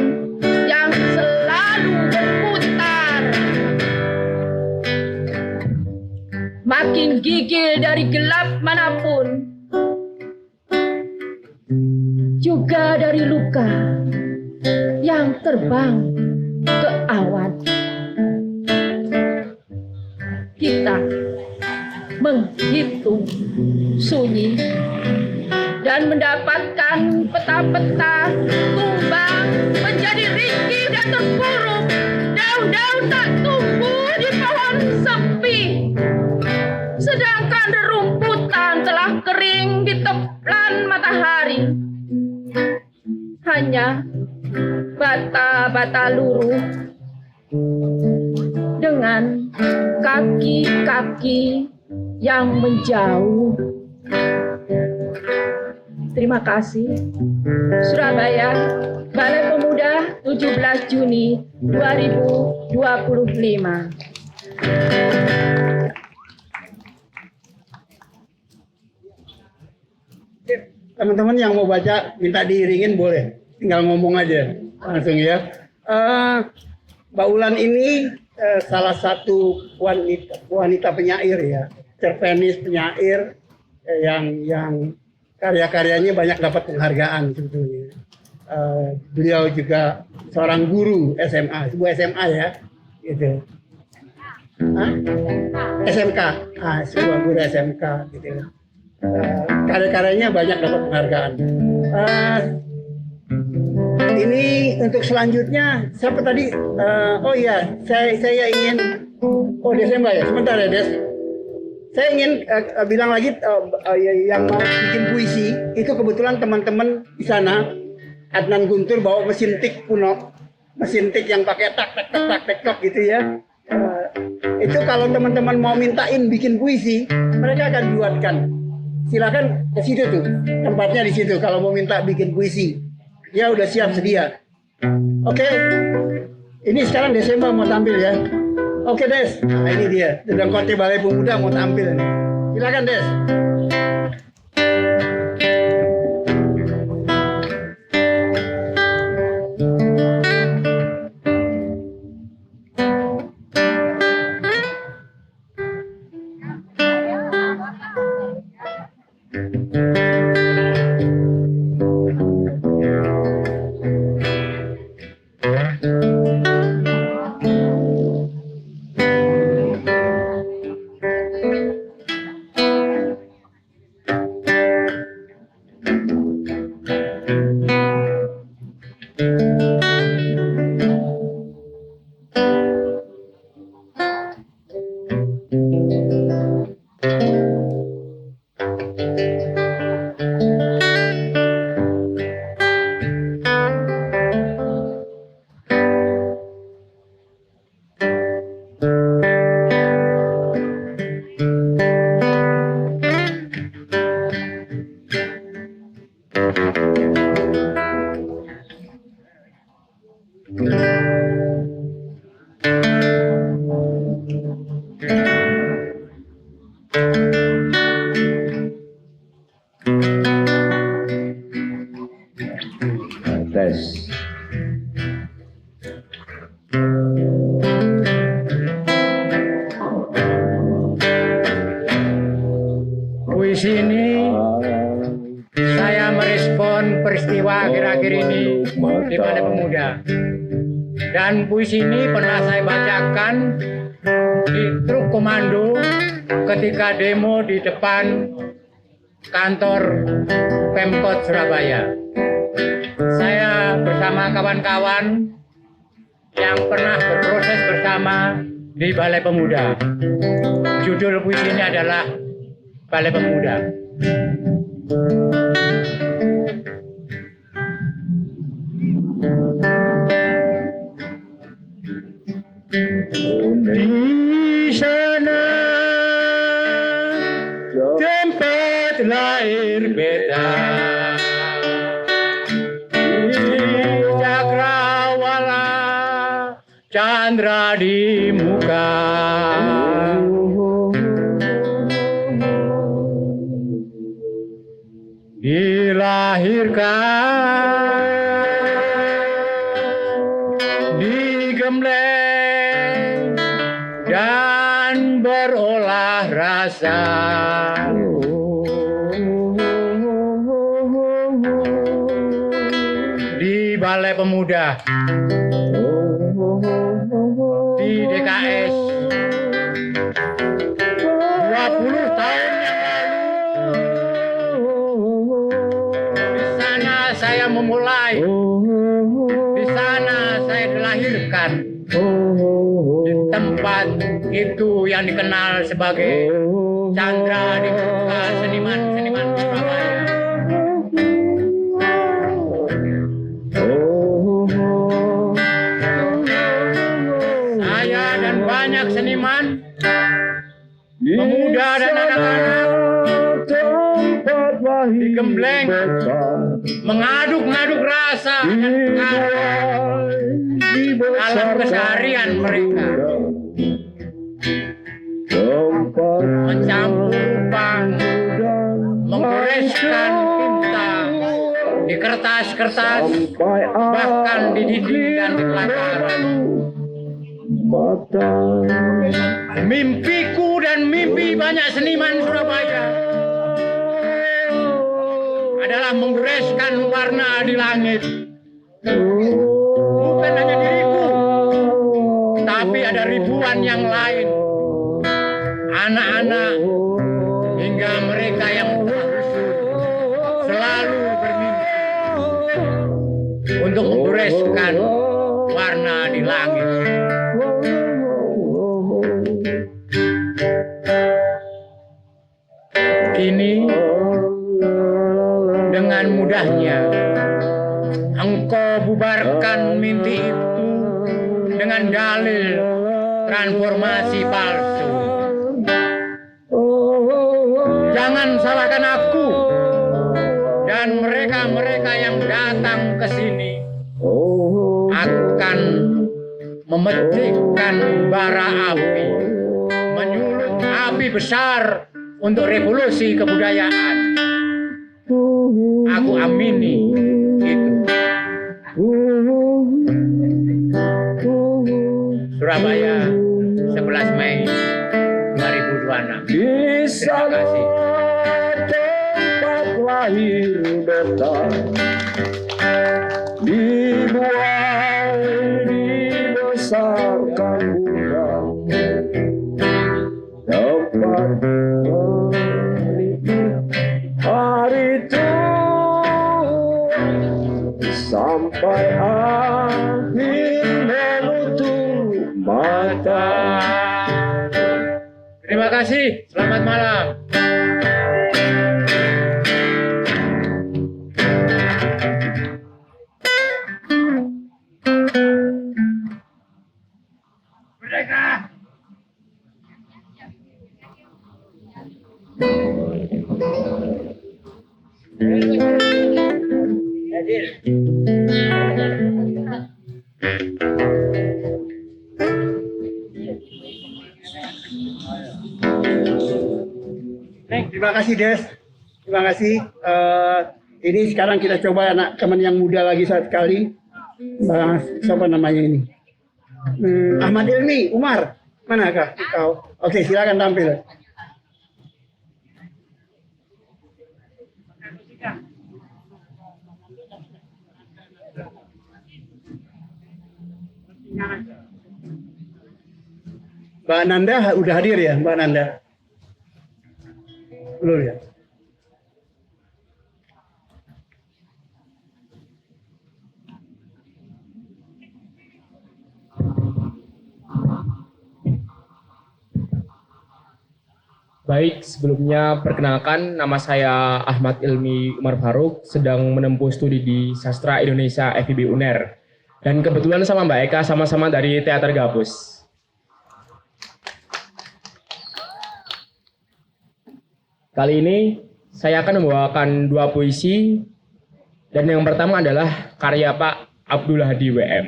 yang selalu berputar. Makin gigil dari gelap manapun, juga dari luka yang terbang ke awan. Kita menghitung sunyi dan mendapatkan peta-peta tumbang menjadi ringkih dan terpuruk. Daun-daun tak tumbuh di pohon sepi, sedangkan rerumputan telah kering di telan matahari. Hanya bata-bata luruh dengan kaki-kaki yang menjauh. Terima kasih. Surabaya, Balai Pemuda, 17 Juni 2025. Teman-teman yang mau baca minta diiringin boleh, tinggal ngomong aja langsung ya. Mbak Ulan ini salah satu wanita penyair ya, cerpenis penyair yang karya-karyanya banyak dapat penghargaan sebetulnya. Beliau juga seorang guru SMA, sebuah SMA ya, gitu. SMK, sebuah guru SMK, gitu. Karya-karyanya banyak dapat penghargaan. Ini untuk selanjutnya, siapa tadi? Oh iya, saya ingin, Desember ya, sebentar ya Des. Saya ingin bilang lagi yang mau bikin puisi itu kebetulan teman-teman di sana Adnan Guntur bawa mesin tik kuno, mesin tik yang pakai tak gitu ya. Itu kalau teman-teman mau mintain bikin puisi, mereka akan buatkan. Silakan ke situ tuh, tempatnya di situ. Kalau mau minta bikin puisi, ya udah siap sedia. Oke, ini sekarang Desember mau tampil ya. Oke Des, nah ini dia, Dedang Kote Balai Pemuda mau tampil nih. Silakan Des. Puisi ini saya merespon peristiwa akhir-akhir ini di Balai Pemuda. Dan puisi ini pernah saya bacakan di truk komando ketika demo di depan kantor Pemkot Surabaya. Saya bersama kawan-kawan yang pernah berproses bersama di Balai Pemuda. Judul puisi ini adalah Balai Pemuda. Di sana tempat lahir beta, di cakrawala Chandra di muka. Dilahirkan, digembleng dan berolah rasa. Di Balai Pemuda, di DKS 20 tahun yang lalu. Di sana saya memulai, di sana saya dilahirkan, di tempat itu yang dikenal sebagai Chandra di muka seniman-seniman Surabaya. Saya dan banyak seniman, pemuda dan anak-anak digembleng, mengaduk-ngaduk rasa dan dalam keseharian mereka, mencampur upang, menggoreskan tinta di kertas-kertas, bahkan di dinding dan di pelataran. Mimpiku dan mimpi banyak seniman Surabaya adalah menggoreskan warna di langit Bukan hanya diriku, tapi ada ribuan yang lain. Anak-anak hingga mereka yang selalu bermimpi untuk membereskan warna di langit. Kini dengan mudahnya engkau bubarkan mimpi itu dengan dalil transformasi palsu. Jangan salahkan aku dan mereka-mereka yang datang ke sini akan memetikkan bara api, menyulut api besar untuk revolusi kebudayaan. Aku amini itu. Surabaya, 11 Mei 2026. Terima kasih. Tempat lahir beta dibuai dibesarkan budak dapat hari tua sampai akhir menutup mata. Terima kasih. Selamat malam. Terima kasih Des, terima kasih. Ini sekarang kita coba anak teman yang muda lagi sekali. Siapa namanya ini? Ahmad Ilmi, Umar, manakah kau? Oke, silakan tampil. Mbak Nanda udah hadir ya, Mbak Nanda? Belum ya? Baik, sebelumnya perkenalkan nama saya Ahmad Ilmi Umar Faruk, sedang menempuh studi di Sastra Indonesia FIB UNER. Dan kebetulan sama Mbak Eka sama-sama dari Teater Gapus. Kali ini saya akan membawakan dua puisi, dan yang pertama adalah karya Pak Abdul Hadi WM.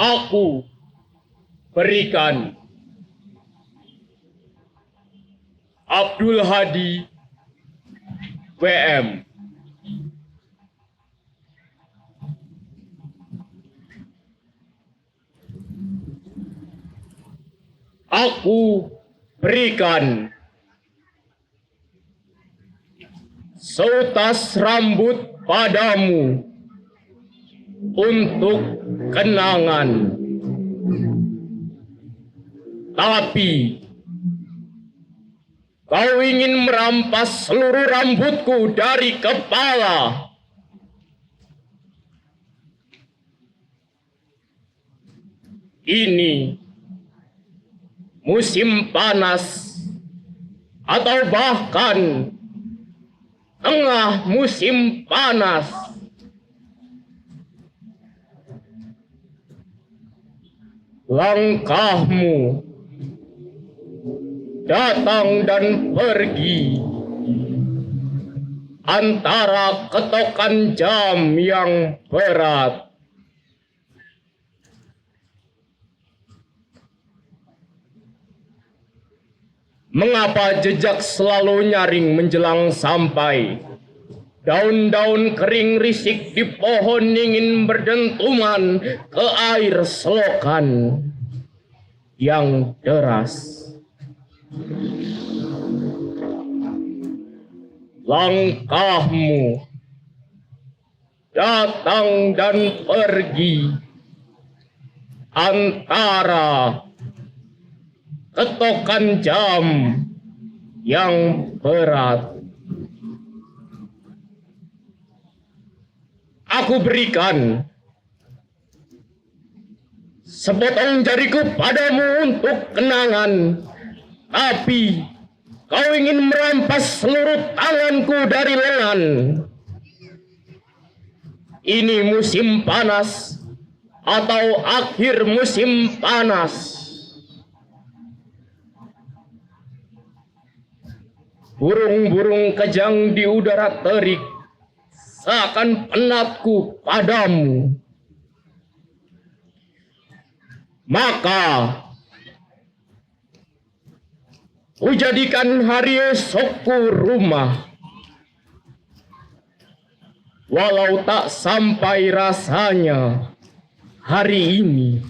Aku berikan Abdul Hadi WM. Aku berikan seutas rambut padamu untuk kenangan. Tapi kau ingin merampas seluruh rambutku dari kepala. Ini musim panas atau bahkan tengah musim panas. Langkahmu datang dan pergi antara ketokan jam yang berat. Mengapa jejak selalu nyaring menjelang sampai? Daun-daun kering risik di pohon ingin berdentuman ke air selokan yang deras. Langkahmu datang dan pergi antara ketokan jam yang berat. Aku berikan sepotong jariku padamu untuk kenangan, tapi kau ingin merampas seluruh tanganku dari lengan. Ini musim panas atau akhir musim panas. Burung-burung kejang di udara terik seakan penatku padamu. Maka kujadikan hari esokku rumah, walau tak sampai rasanya hari ini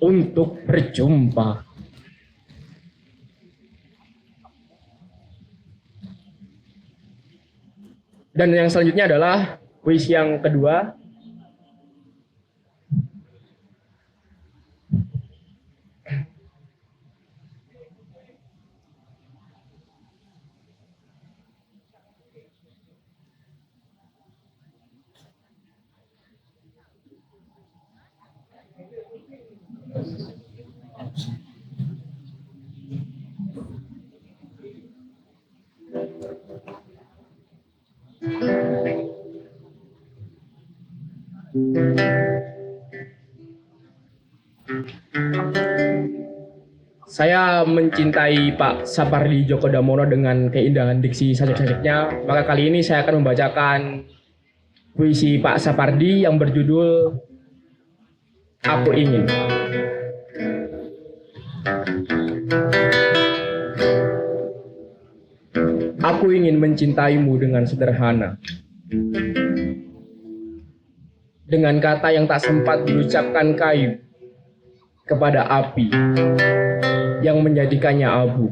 untuk berjumpa. Dan yang selanjutnya adalah puisi yang kedua. Saya mencintai Pak Sapardi Djoko Damono dengan keindahan diksi sajak-sajaknya. Maka kali ini saya akan membacakan puisi Pak Sapardi yang berjudul Aku Ingin. Aku ingin mencintaimu dengan sederhana, dengan kata yang tak sempat diucapkan kayu kepada api yang menjadikannya abu.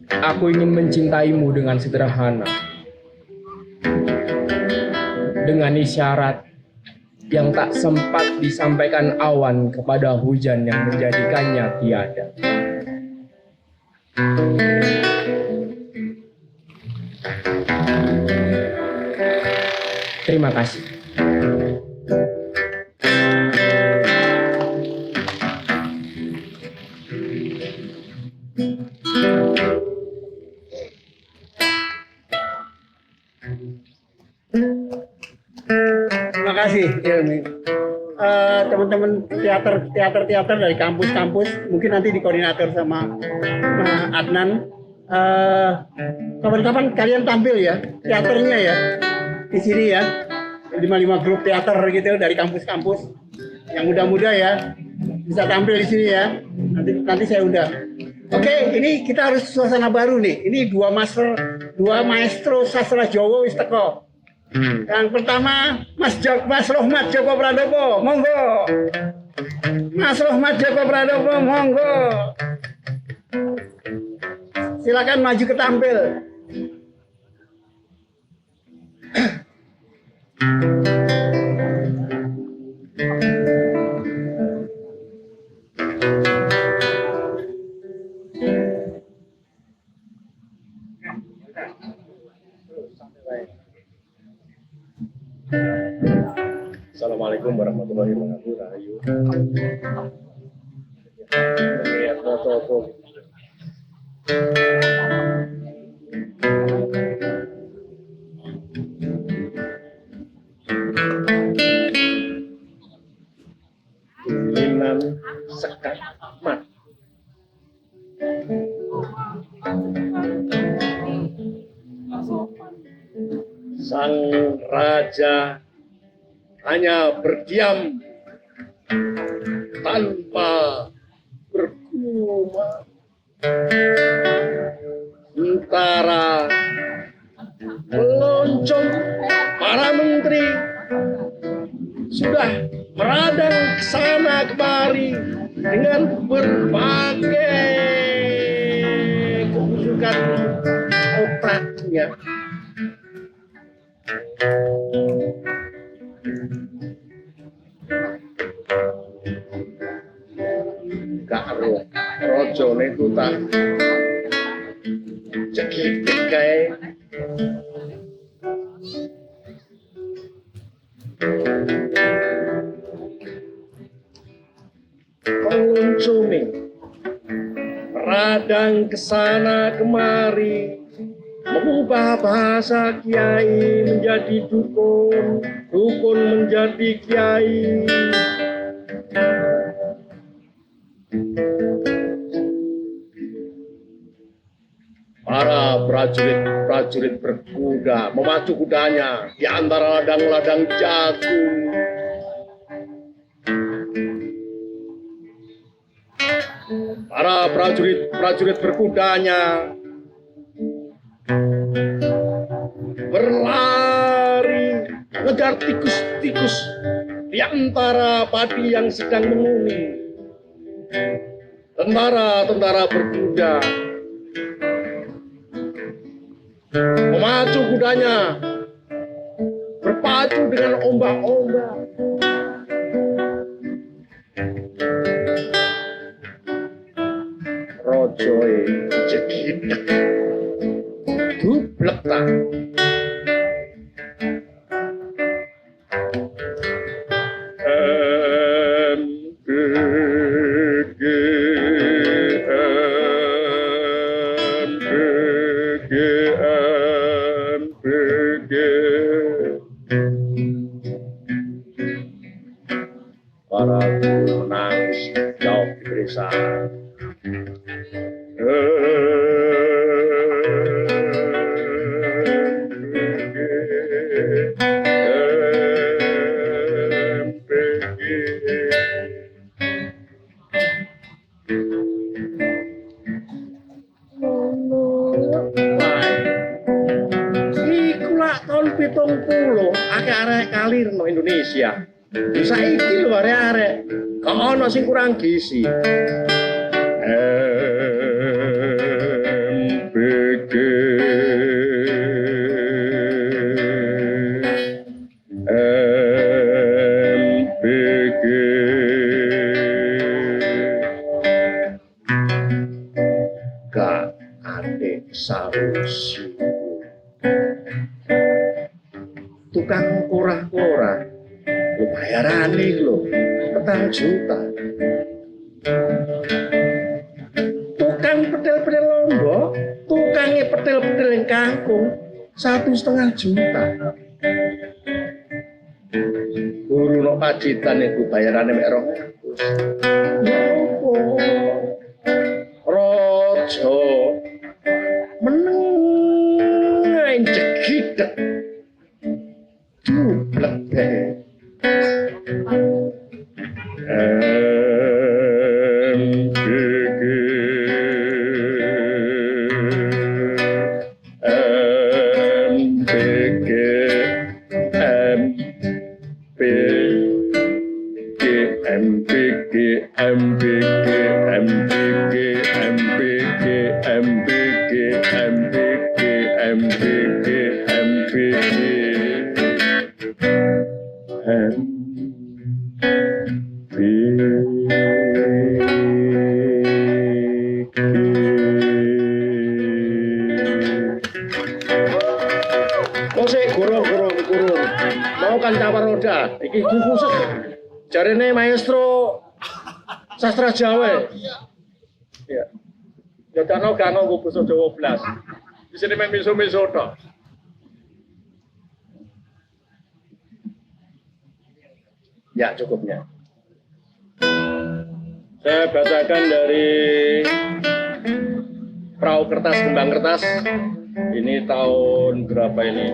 Aku ingin mencintaimu dengan sederhana, dengan isyarat yang tak sempat disampaikan awan kepada hujan yang menjadikannya tiada. Terima kasih. Terima kasih, Ilmi. Teman-teman teater dari kampus-kampus, mungkin nanti dikoordinator sama Adnan. Kapan-kapan kalian tampil ya, teaternya ya, di sini ya. 5 grup teater gitu dari kampus-kampus. Yang muda-muda ya, bisa tampil di sini ya. Nanti saya undang. Oke, ini kita harus suasana baru nih. Ini dua maestro sastra Jawa wis teko. Yang pertama Mas Rohmat Joko Pradopo, monggo. Mas Rohmat Joko Pradopo, monggo. Silakan maju ke tampil. Assalamualaikum warahmatullahi wabarakatuh. Rahayu. Ya, foto. Linan sekat mat. Sang raja hanya berdiam tanpa rumah. Sementara meloncong para menteri sudah meradang ke sana kemari dengan berbagai kebusukan otaknya. Karo rojone ku tak cekitik kae. Meluncumi radang kesana kemari, mengubah bahasa kiai menjadi dukun, dukun menjadi kiai. Para prajurit berkuda memacu kudanya di antara ladang-ladang jagung. Para prajurit berkudanya berlari mengejar tikus-tikus di antara padi yang sedang menguning. Tentara-tentara berkuda memacu kudanya berpacu dengan ombak-ombak. Rojoe cekitek dublek tak. Para guru menangis jauh di pedesaan. Tahun 70 arek-arek kalir no Indonesia. Saiki lho arek-arek kok ana sing kurang gizi. MPG MPG Kak adik sarusi tukang korah-korah lu bayaran nih lo 4 juta. Tukang pedel-pedel Lombok, tukangnya pedel-pedel yang kangkung 1,5 juta. Guru no pacitan itu bayarannya mek 200. Ya apa? Rojo meneng cekitek dublek deh. Iki khusus jarene maestro sastra Jawa. Ya. Ya dano gak nggo basa Jawa blas. Di sini mek miso-miso tok. Ya cukupnya. Saya bacakan dari Perahu Kertas Kembang Kertas. Ini tahun berapa ini?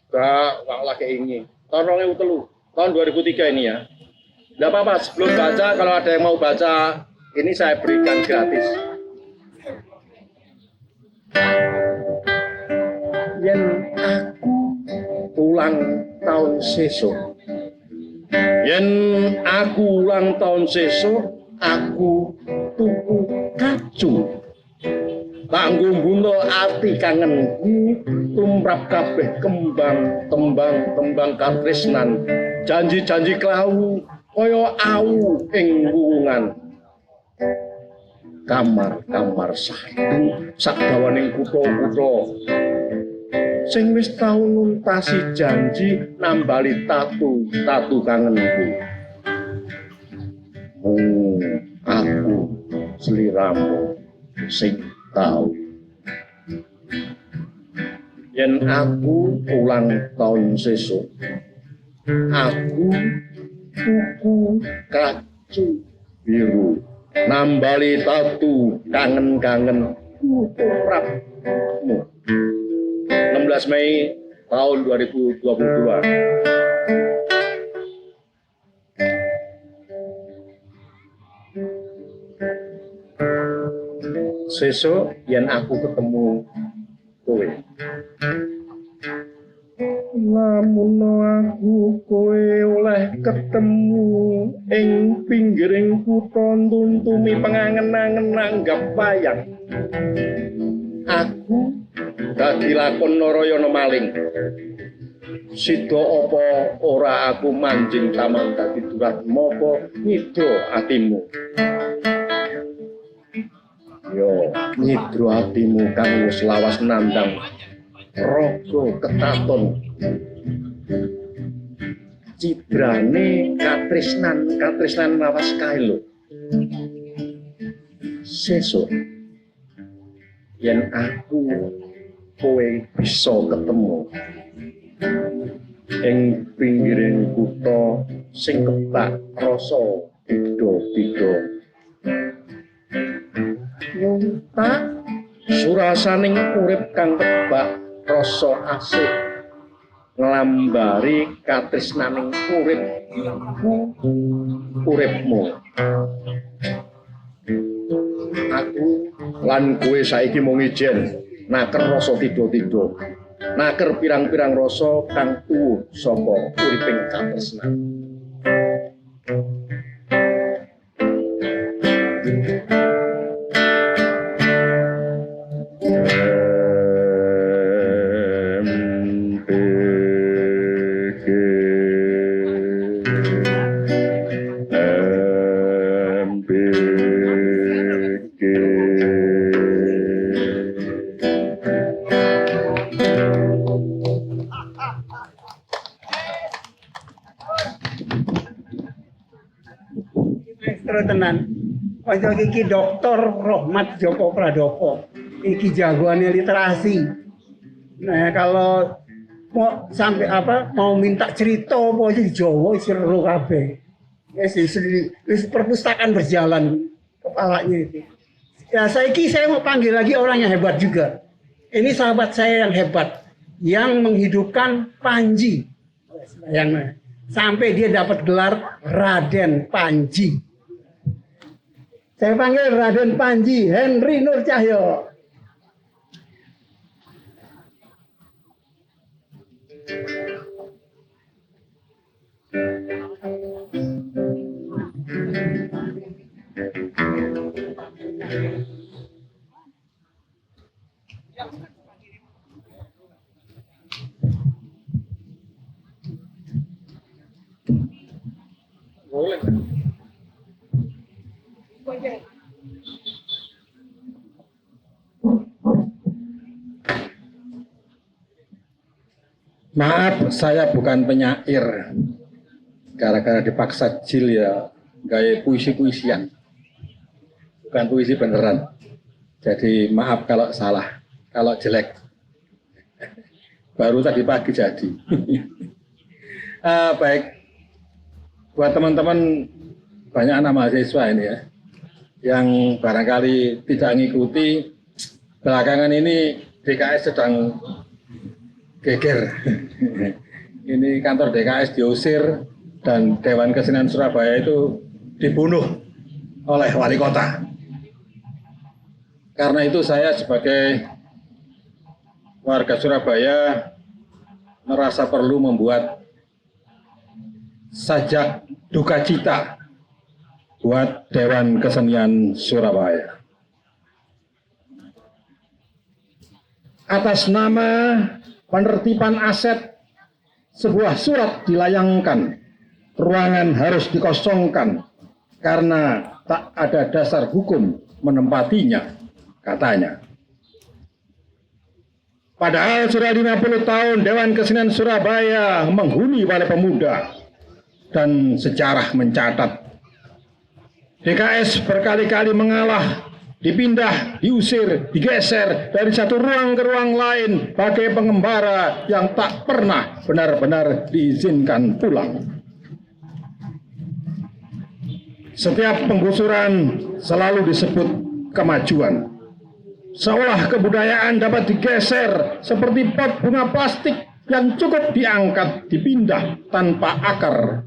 Gak lagi ini. Tahun 2003 ini ya. Tidak apa-apa, sebelum baca, kalau ada yang mau baca, ini saya berikan gratis. Yen aku ulang tahun sesuk. Yen aku ulang tahun sesuk, aku tuku kacu. Kanggo mbuno ati kangenku tumrap kabeh kembang tembang katresnan janji-janji klawu kaya awu ing wuwungan kamar-kamar sadu sadawaning kutha-kutha sing wis tau nuntasi janji nambali tatu kangenku. Aku sliramu sing tahu. Yen aku ulang tahun sesuk, aku tuku kacu biru, nambali tatu kangen-kangen tumrapmu. 16 Mei tahun 2022. Sesuk yen aku ketemu kowe. Lamun aku kowe oleh ketemu ing pinggiring kutha tuntumi pengangen-angen nanggap wayang. Aku dadi lakon Narayana maling. Sida apa ora aku manjing taman dadi durat mapa nyidra atimu. Yo, nyidro hatimu kang wis lawas nandang raga ketaton. Cidrane katresnan lawas kae lho. Sesuk yen aku kowe bisa ketemu ing pinggiring kutha sing kebak rasa beda-beda. Nyuntak surasaning urip kang kebak rasa asih nglambari katresnaning uripmu. Aku lan kowe saiki mung ijen naker rasa tida-tida, naker pirang-pirang rasa kang tuwuh saka uriping katresnan. Tenan, ojo iki Dr. Rohmat Joko Pradopo, iki jagoannya literasi. Nah kalau mau sampai mau minta cerita apa di Jawa seru kabeh. Wis perpustakaan berjalan kepalanya itu. Ya saya mau panggil lagi orang yang hebat juga. Ini sahabat saya yang hebat, yang menghidupkan Panji. Yang sampai dia dapat gelar Raden Panji. Saya panggil Raden Panji Henry Nur Cahyo. Maaf, saya bukan penyair. Gara-gara dipaksa Jil ya, gaya puisi-puisian. Bukan puisi beneran. Jadi maaf kalau salah, kalau jelek. Baru tadi pagi jadi. Baik, buat teman-teman banyak anak mahasiswa ini ya, yang barangkali tidak mengikuti, belakangan ini DKS sedang geger. Ini kantor DKS diusir dan Dewan Kesenian Surabaya itu dibunuh oleh wali kota. Karena itu saya sebagai warga Surabaya merasa perlu membuat sajak duka cita buat Dewan Kesenian Surabaya. Atas nama penertiban aset, sebuah surat dilayangkan, ruangan harus dikosongkan karena tak ada dasar hukum menempatinya, katanya. Padahal sudah 50 tahun Dewan Kesenian Surabaya menghuni Balai Pemuda, dan sejarah mencatat DKS berkali-kali mengalah, dipindah, diusir, digeser dari satu ruang ke ruang lain bagai pengembara yang tak pernah benar-benar diizinkan pulang. Setiap penggusuran selalu disebut kemajuan. Seolah kebudayaan dapat digeser seperti pot bunga plastik yang cukup diangkat, dipindah tanpa akar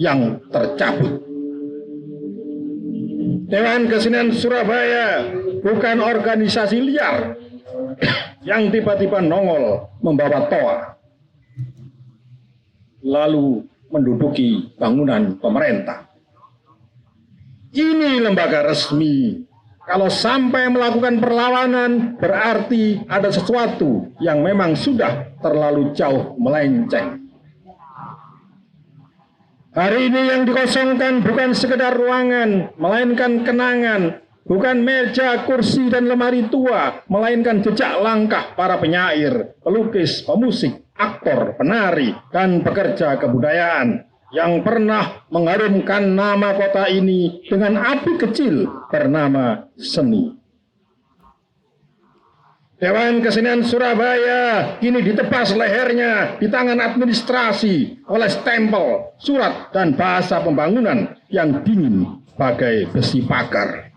yang tercabut. Dewan Kesenian Surabaya bukan organisasi liar yang tiba-tiba nongol membawa toa lalu menduduki bangunan pemerintah. Ini lembaga resmi. Kalau sampai melakukan perlawanan, berarti ada sesuatu yang memang sudah terlalu jauh melenceng. Hari ini yang dikosongkan bukan sekedar ruangan, melainkan kenangan, bukan meja, kursi, dan lemari tua, melainkan jejak langkah para penyair, pelukis, pemusik, aktor, penari, dan pekerja kebudayaan yang pernah mengharumkan nama kota ini dengan api kecil bernama seni. Dewan Kesenian Surabaya kini ditepas lehernya di tangan administrasi oleh stempel, surat, dan bahasa pembangunan yang dingin bagai besi pakar.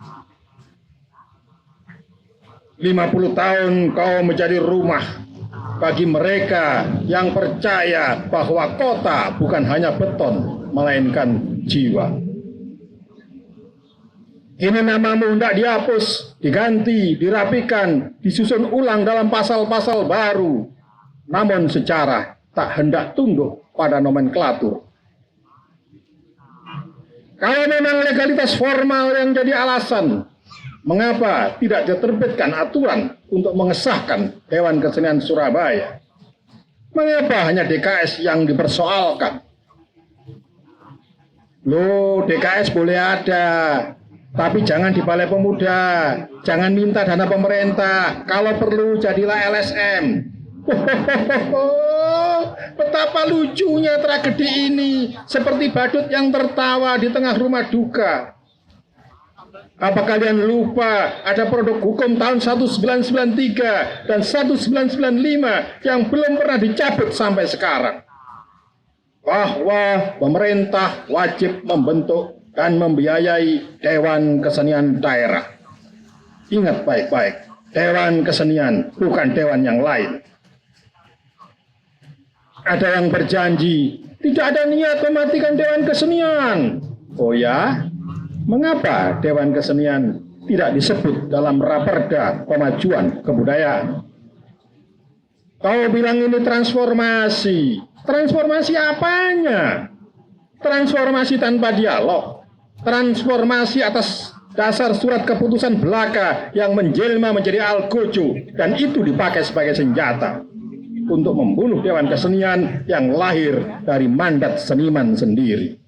50 tahun kau menjadi rumah bagi mereka yang percaya bahwa kota bukan hanya beton, melainkan jiwa. Ini namamu hendak dihapus, diganti, dirapikan, disusun ulang dalam pasal-pasal baru. Namun sejarah tak hendak tunduk pada nomenklatur. Kalau memang legalitas formal yang jadi alasan, mengapa tidak diterbitkan aturan untuk mengesahkan Dewan Kesenian Surabaya? Mengapa hanya DKS yang dipersoalkan? Loh, DKS boleh ada, tapi jangan di Balai Pemuda, jangan minta dana pemerintah, kalau perlu jadilah LSM. Betapa lucunya tragedi ini, seperti badut yang tertawa di tengah rumah duka. Apa kalian lupa ada produk hukum tahun 1993 dan 1995 yang belum pernah dicabut sampai sekarang? Bahwa pemerintah wajib membentuk dan membiayai Dewan Kesenian Daerah. Ingat baik-baik, Dewan Kesenian bukan dewan yang lain. Ada yang berjanji tidak ada niat mematikan Dewan Kesenian. Oh ya? Mengapa Dewan Kesenian tidak disebut dalam Raperda Pemajuan Kebudayaan? Kau bilang ini transformasi. Transformasi apanya? Transformasi tanpa dialog. Transformasi atas dasar surat keputusan belaka yang menjelma menjadi algojo dan itu dipakai sebagai senjata untuk membunuh Dewan Kesenian yang lahir dari mandat seniman sendiri.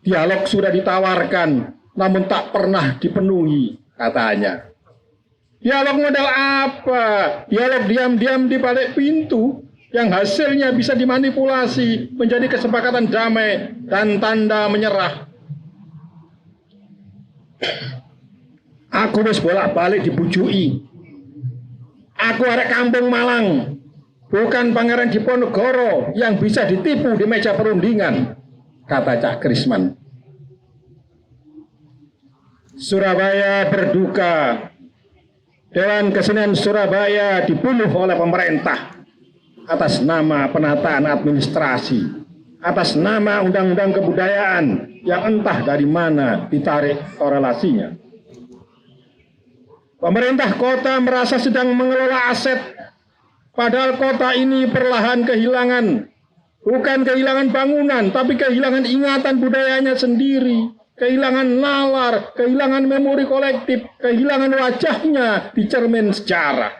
Dialog sudah ditawarkan, namun tak pernah dipenuhi, katanya. Dialog model apa? Dialog diam-diam di balik pintu, yang hasilnya bisa dimanipulasi menjadi kesepakatan damai dan tanda menyerah. Aku wis bolak-balik dibujuki. Aku arek kampung Malang, bukan Pangeran Diponegoro yang bisa ditipu di meja perundingan, kata Cak Krisman. Surabaya berduka. Dewan Kesenian Surabaya dibunuh oleh pemerintah atas nama penataan administrasi. atas nama undang-undang kebudayaan yang entah dari mana ditarik korelasinya. Pemerintah kota merasa sedang mengelola aset, padahal kota ini perlahan kehilangan, bukan kehilangan bangunan, tapi kehilangan ingatan budayanya sendiri, kehilangan nalar, kehilangan memori kolektif, kehilangan wajahnya di cermin sejarah.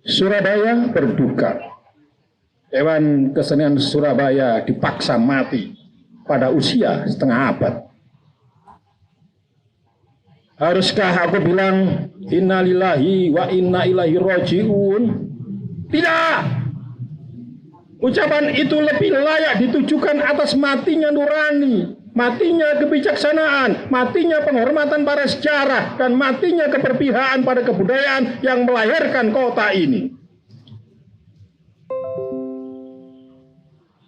Surabaya berduka. Dewan Kesenian Surabaya dipaksa mati pada usia setengah abad. Haruskah aku bilang innalillahi wa inna ilaihi rajiun? Tidak. Ucapan itu lebih layak ditujukan atas matinya nurani, matinya kebijaksanaan, matinya penghormatan pada sejarah, dan matinya keberpihakan pada kebudayaan yang melahirkan kota ini.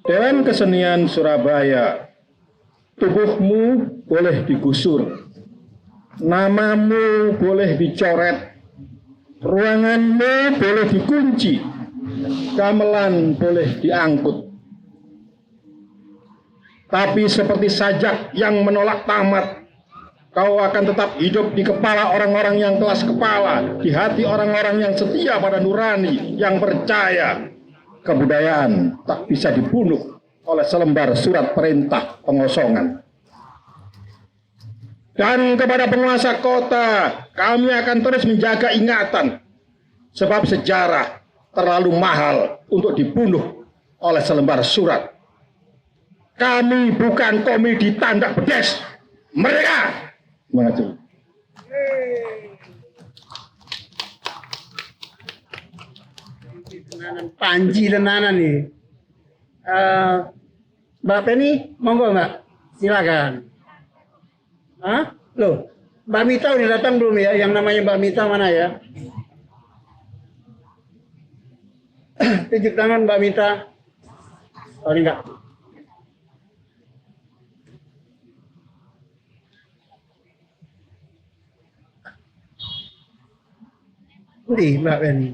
Dewan Kesenian Surabaya, tubuhmu boleh digusur, namamu boleh dicoret, ruanganmu boleh dikunci, gamelan boleh diangkut. Tapi seperti sajak yang menolak tamat, kau akan tetap hidup di kepala orang-orang yang kelas kepala, di hati orang-orang yang setia pada nurani, yang percaya kebudayaan tak bisa dibunuh oleh selembar surat perintah pengosongan. Dan kepada penguasa kota, kami akan terus menjaga ingatan, sebab sejarah terlalu mahal untuk dibunuh oleh selembar surat. Kami bukan komedi tandak bedes. Mereka. Terima kasih. Panji tenanan nih. Mbak Penny, monggo Mbak, silakan. Hah? Loh, Mbak Mita udah datang belum ya? Yang namanya Mbak Mita mana ya? Tunjuk tangan Mbak Mita. Oh, ini enggak. Ini Mbak Penny.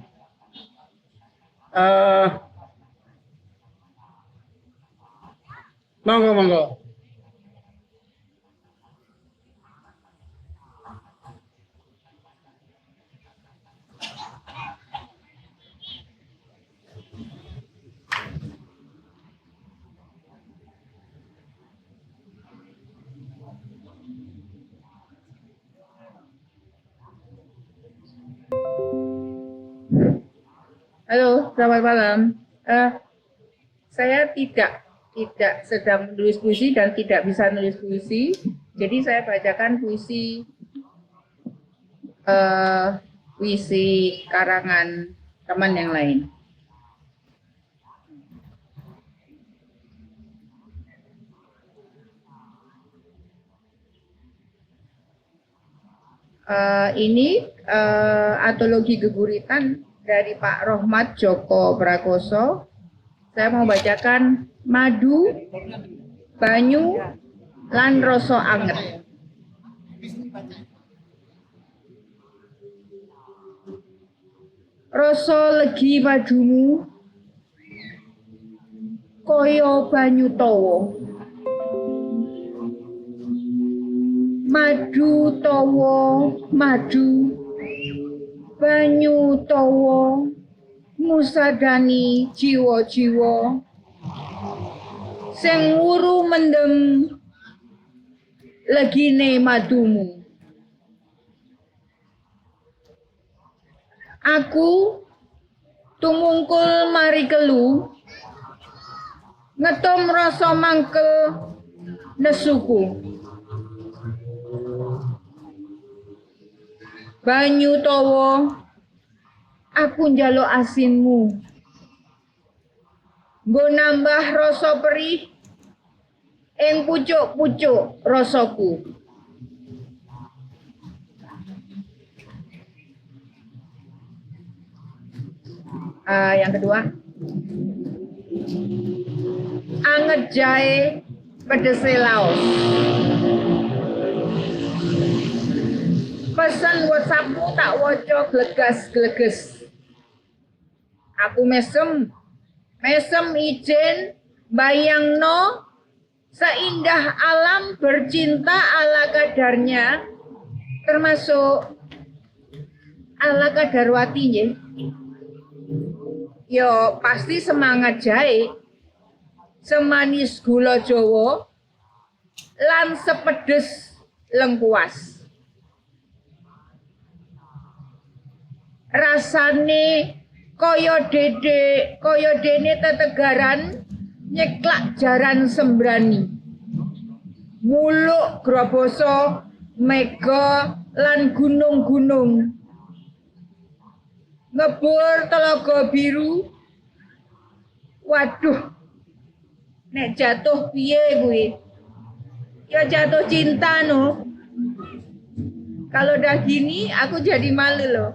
Monggo. Halo, selamat malam. Saya tidak sedang menulis puisi dan tidak bisa nulis puisi, jadi saya bacakan puisi karangan teman yang lain. Ini antologi geguritan dari Pak Rohmat Joko Prakoso. Saya mau bacakan Madu, Banyu, lan Rasa Anget. Rasa legi madumu kaya banyu tawa. Madu tawa, madu, banyu tawa, musadani jiwa-jiwa sing wuru mendem legine madumu. Aku tumungkul mari kelu ngetom rasa mangkel nesuku. Banyu tawa, aku njaluk asinmu. Nggo nambah rasa perih ing pucuk-pucuk rasaku. Yang kedua, anget jahe pedese laos. Pesan WhatsAppmu tak waca glegas-gleges. Aku mesem mesem ijen bayangno seindah alam bercinta ala kadarnya, termasuk ala kadarwati nggih. Yo pasti semangat jahe, semanis gula Jawa, lan sepedes lengkuas. Rasane kaya dene tetegaran nyeklak jaran sembrani. Muluk Groboso, Mega lan gunung-gunung. Ngebur Telaga Biru. Waduh. Nek jatuh piye kuwi? Ya jatuh cinta no. Kalau udah gini aku jadi malu loh.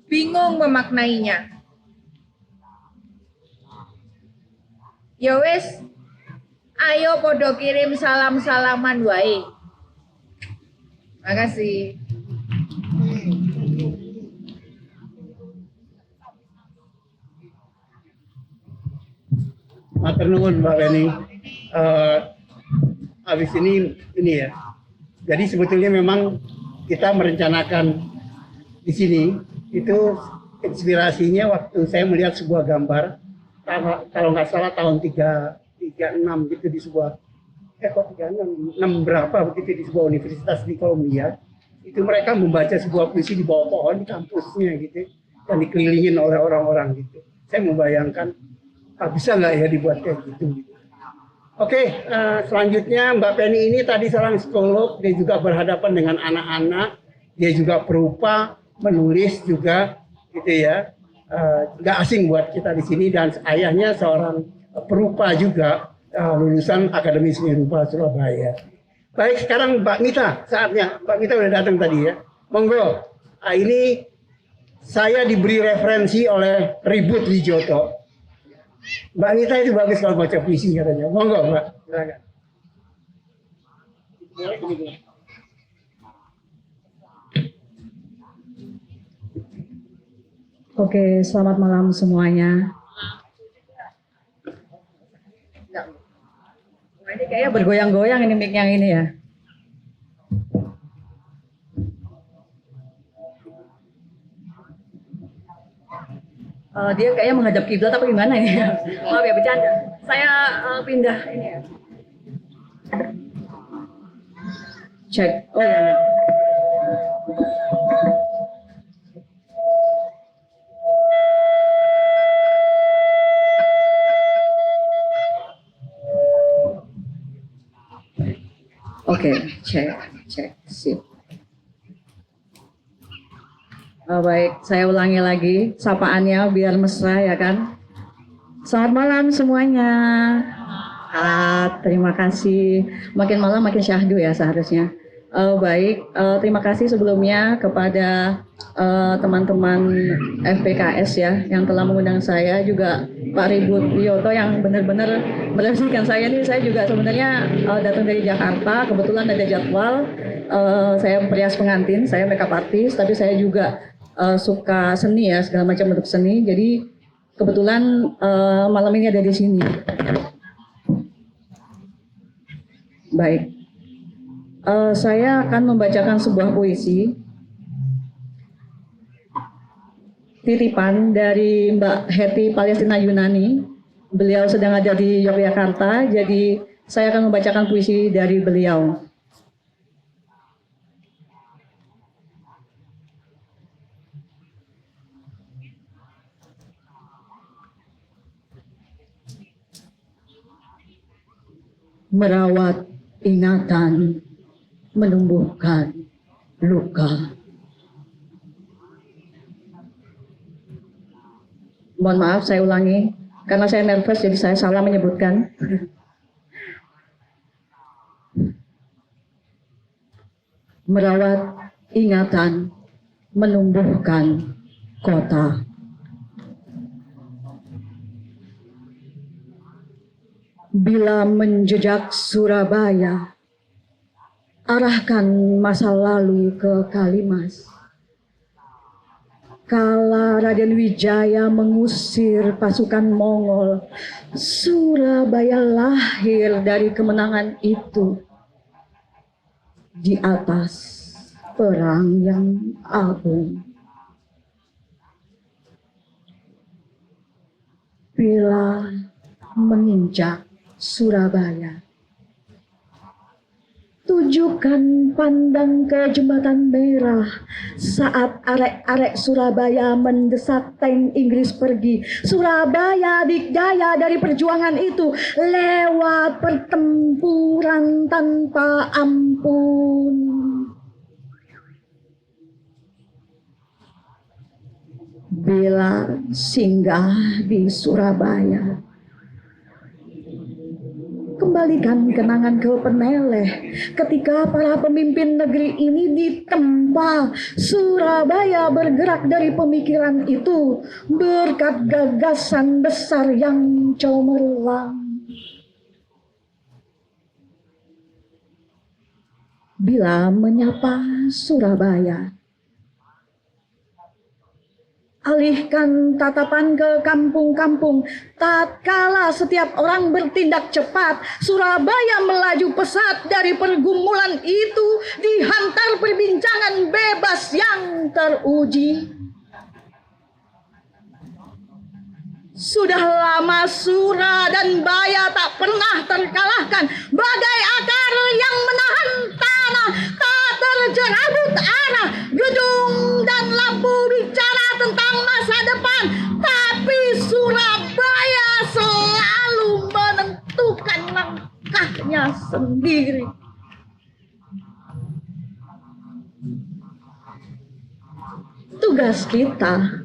Bingung memaknainya. Ya wis, ayo podo kirim salam-salaman wae. Makasih. Matur nuwun Mbak Beni. Habis ini ya. Jadi sebetulnya memang kita merencanakan di sini itu inspirasinya waktu saya melihat sebuah gambar, kalau nggak salah tahun 36 gitu di sebuah 36 berapa begitu di sebuah universitas di Columbia. Itu mereka membaca sebuah puisi di bawah pohon di kampusnya gitu dan dikelilingin oleh orang-orang gitu. Saya membayangkan bisa nggak ya dibuat kayak gitu. Oke, selanjutnya Mbak Penny ini tadi seorang psikolog, dia juga berhadapan dengan anak-anak, dia juga perupa, menulis juga, gitu ya. Nggak asing buat kita di sini dan ayahnya seorang perupa juga, lulusan Akademi Seni Rupa Surabaya. Baik, sekarang Mbak Mita, saatnya. Mbak Mita udah datang tadi ya. Monggo. Ini saya diberi referensi oleh Ribut Wijoto. Mbak Nita itu bagus kalau baca puisi katanya. Monggo Mbak, silakan. Oke, selamat malam semuanya. Ini kayaknya bergoyang-goyang ini mic yang ini ya. Dia kayaknya menghadap kiblat apa gimana ini ya? Maaf ya bercanda. Saya pindah ini ya. Cek. Oh ya. Oke, cek, sip. Baik, saya ulangi lagi sapaannya biar mesra ya kan. Selamat malam semuanya. Terima kasih. Makin malam makin syahdu ya seharusnya. Baik, terima kasih sebelumnya kepada teman-teman FPKS ya yang telah mengundang saya, juga Pak Ribut Wijoto yang benar-benar meresmikan saya nih. Saya juga sebenarnya datang dari Jakarta, kebetulan ada jadwal. Saya perias pengantin, saya makeup artist, tapi saya juga suka seni ya, segala macam bentuk seni. Jadi kebetulan malam ini ada di sini. Baik, saya akan membacakan sebuah puisi titipan dari Mbak Hetty Palestina Yunani. Beliau sedang ada di Yogyakarta, jadi saya akan membacakan puisi dari beliau. Merawat ingatan, menumbuhkan luka. Mohon maaf, saya ulangi. Karena saya nervous, jadi saya salah menyebutkan. Merawat ingatan, menumbuhkan kota. Bila menjejak Surabaya, arahkan masa lalu ke Kalimas. kala Raden Wijaya mengusir pasukan Mongol, Surabaya lahir dari kemenangan itu di atas perang yang agung. Bila menginjak Surabaya, tujukan pandang ke Jembatan Merah saat arek-arek Surabaya mendesak tank Inggris pergi. Surabaya dikdaya dari perjuangan itu lewat pertempuran tanpa ampun. Bila singgah di Surabaya, kembalikan kenangan ke Peneleh ketika para pemimpin negeri ini ditempa. Surabaya bergerak dari pemikiran itu berkat gagasan besar yang cemerlang. Bila menyapa Surabaya, alihkan tatapan ke kampung-kampung. Tatkala setiap orang bertindak cepat, Surabaya melaju pesat dari pergumulan itu, dihantar perbincangan bebas yang teruji. Sudah lama Sura dan Baya tak pernah terkalahkan, bagai akar yang menahan tanah, tak terjerabut arah. Gedung dan lampu bicara tentang masa depan, tapi Surabaya selalu menentukan langkahnya sendiri. Tugas kita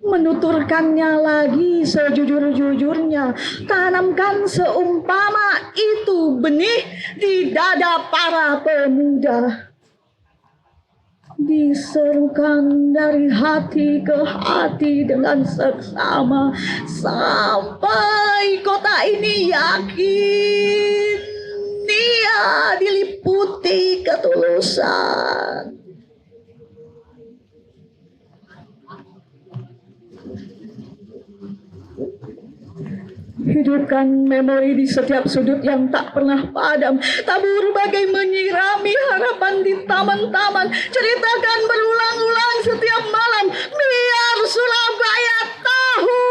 menuturkannya lagi sejujur-jujurnya, tanamkan seumpama itu benih di dada para pemuda. Diserukan dari hati ke hati dengan seksama sampai kota ini yakin dia diliputi ketulusan. Hidupkan memori di setiap sudut yang tak pernah padam. Tabur bagai menyirami harapan di taman-taman. Ceritakan berulang-ulang setiap malam, biar Surabaya tahu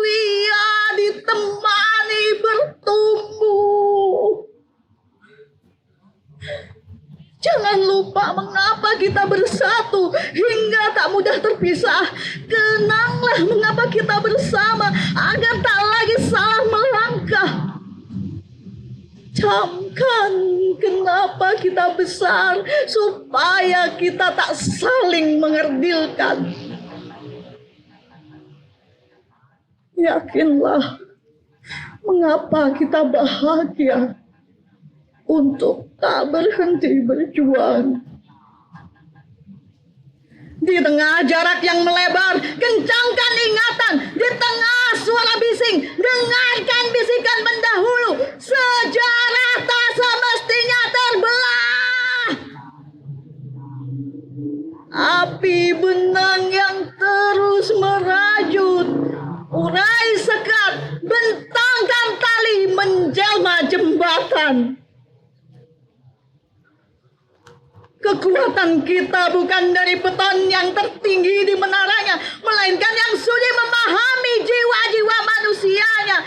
ia ditemani bertumbuh. Jangan lupa mengapa kita bersatu hingga tak mudah terpisah. Kenanglah mengapa kita bersama agar tak lagi salah melangkah. Camkan kenapa kita besar supaya kita tak saling mengerdilkan. Yakinlah mengapa kita bahagia untuk tak berhenti berjuang. Di tengah jarak yang melebar, kencangkan ingatan. Di tengah suara bising, dengarkan bisikan mendahulu. Sejarah tak semestinya terbelah. Api benang yang terus merajut, urai sekat, bentangkan tali menjelma jembatan. Kekuatan kita bukan dari beton yang tertinggi di menaranya, melainkan yang sudi memahami jiwa-jiwa manusianya.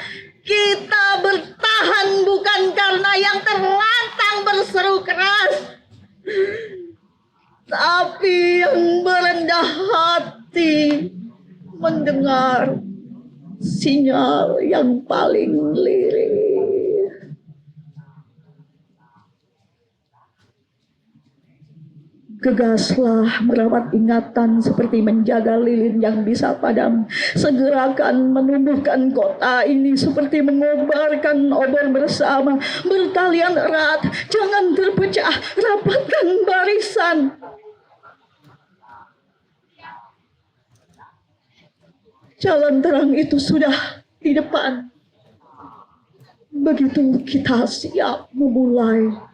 Kita bertahan bukan karena yang terlantang berseru keras, tapi yang berendah hati mendengar sinyal yang paling lirih. Gegaslah merawat ingatan seperti menjaga lilin yang bisa padam. Segerakan menumbuhkan kota ini seperti mengobarkan obor bersama. Bertalian erat, jangan terpecah, rapatkan barisan. Jalan terang itu sudah di depan. Begitu kita siap memulai.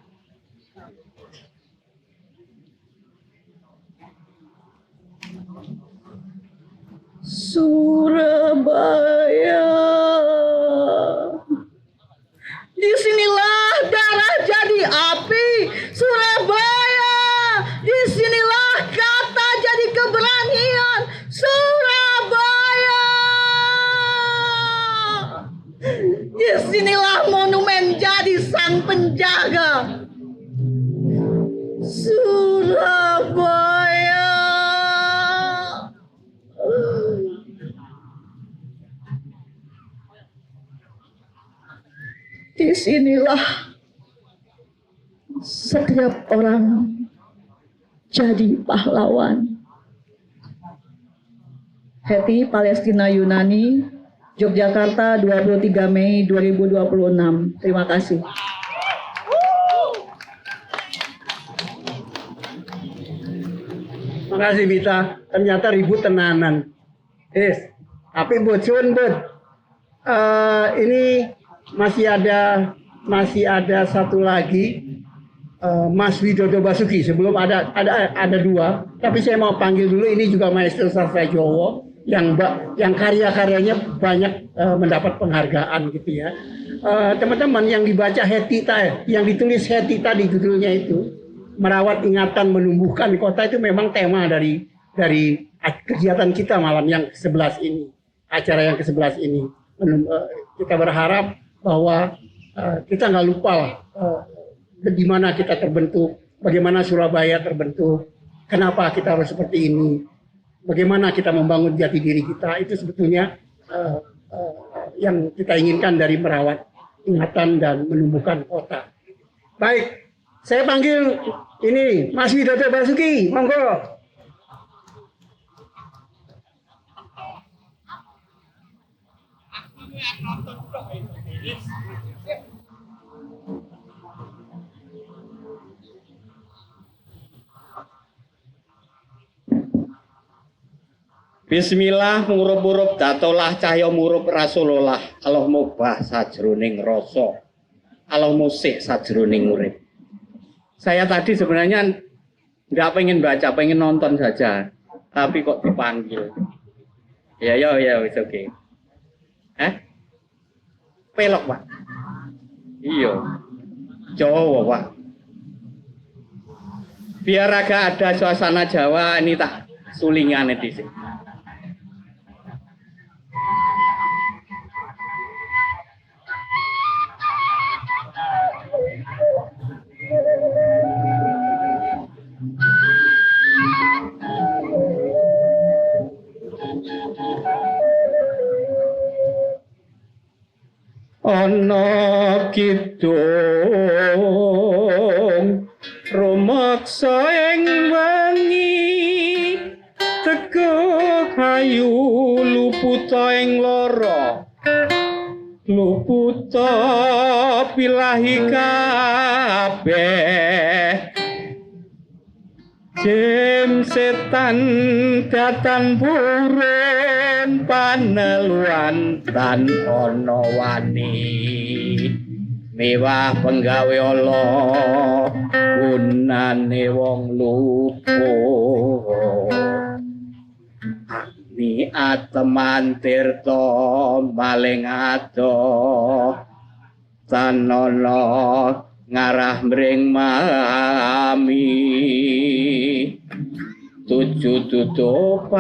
Surabaya. Disinilah darah jadi api, Surabaya. Disinilah kata jadi keberanian, Surabaya. Disinilah monumen jadi sang penjaga, Surabaya. Disinilah setiap orang jadi pahlawan. Heti Palestina Yunani, Yogyakarta, 23 Mei 2026. Terima kasih. Makasih Bita, ternyata ribut tenanan. Tapi bocun bud, ini masih ada satu lagi, Mas Widodo Basuki. Sebelum ada dua, tapi saya mau panggil dulu. Ini juga maestro sastra Jawa yang karya-karyanya banyak mendapat penghargaan gitu ya. Teman-teman yang dibaca Hetita, yang ditulis Hetita di judulnya itu, merawat ingatan menumbuhkan kota, itu memang tema dari kegiatan kita malam yang ke-11 ini, acara yang ke-11 ini. Kita berharap bahwa kita nggak lupa bagaimana kita terbentuk, bagaimana Surabaya terbentuk, kenapa kita harus seperti ini, bagaimana kita membangun jati diri kita. Itu sebetulnya yang kita inginkan dari merawat ingatan dan menumbuhkan kota. Baik. Saya panggil ini Mas Widodo Basuki, monggo. Bismillah murup-murup datolah cahya murup Rasulullah. Allah mubah sajroning rasa. Allah musih sajroning urip. Saya tadi sebenarnya nggak pengen baca, pengen nonton saja, tapi kok dipanggil. Ya, it's okay. Pelok Pak. Iya. Jawa Pak. Biar agak ada suasana Jawa, ini tak sulingan di sini. Ana kidung rumaksa ing wengi teka kayu luputa ing lara luputa pilahi kabeh jem setan datan burun paneluan tan ana wani mewah penggawe Allah gunane wong luput ni ateman tirta maling adoh tan ana ngarah mring mami tujuh tutupan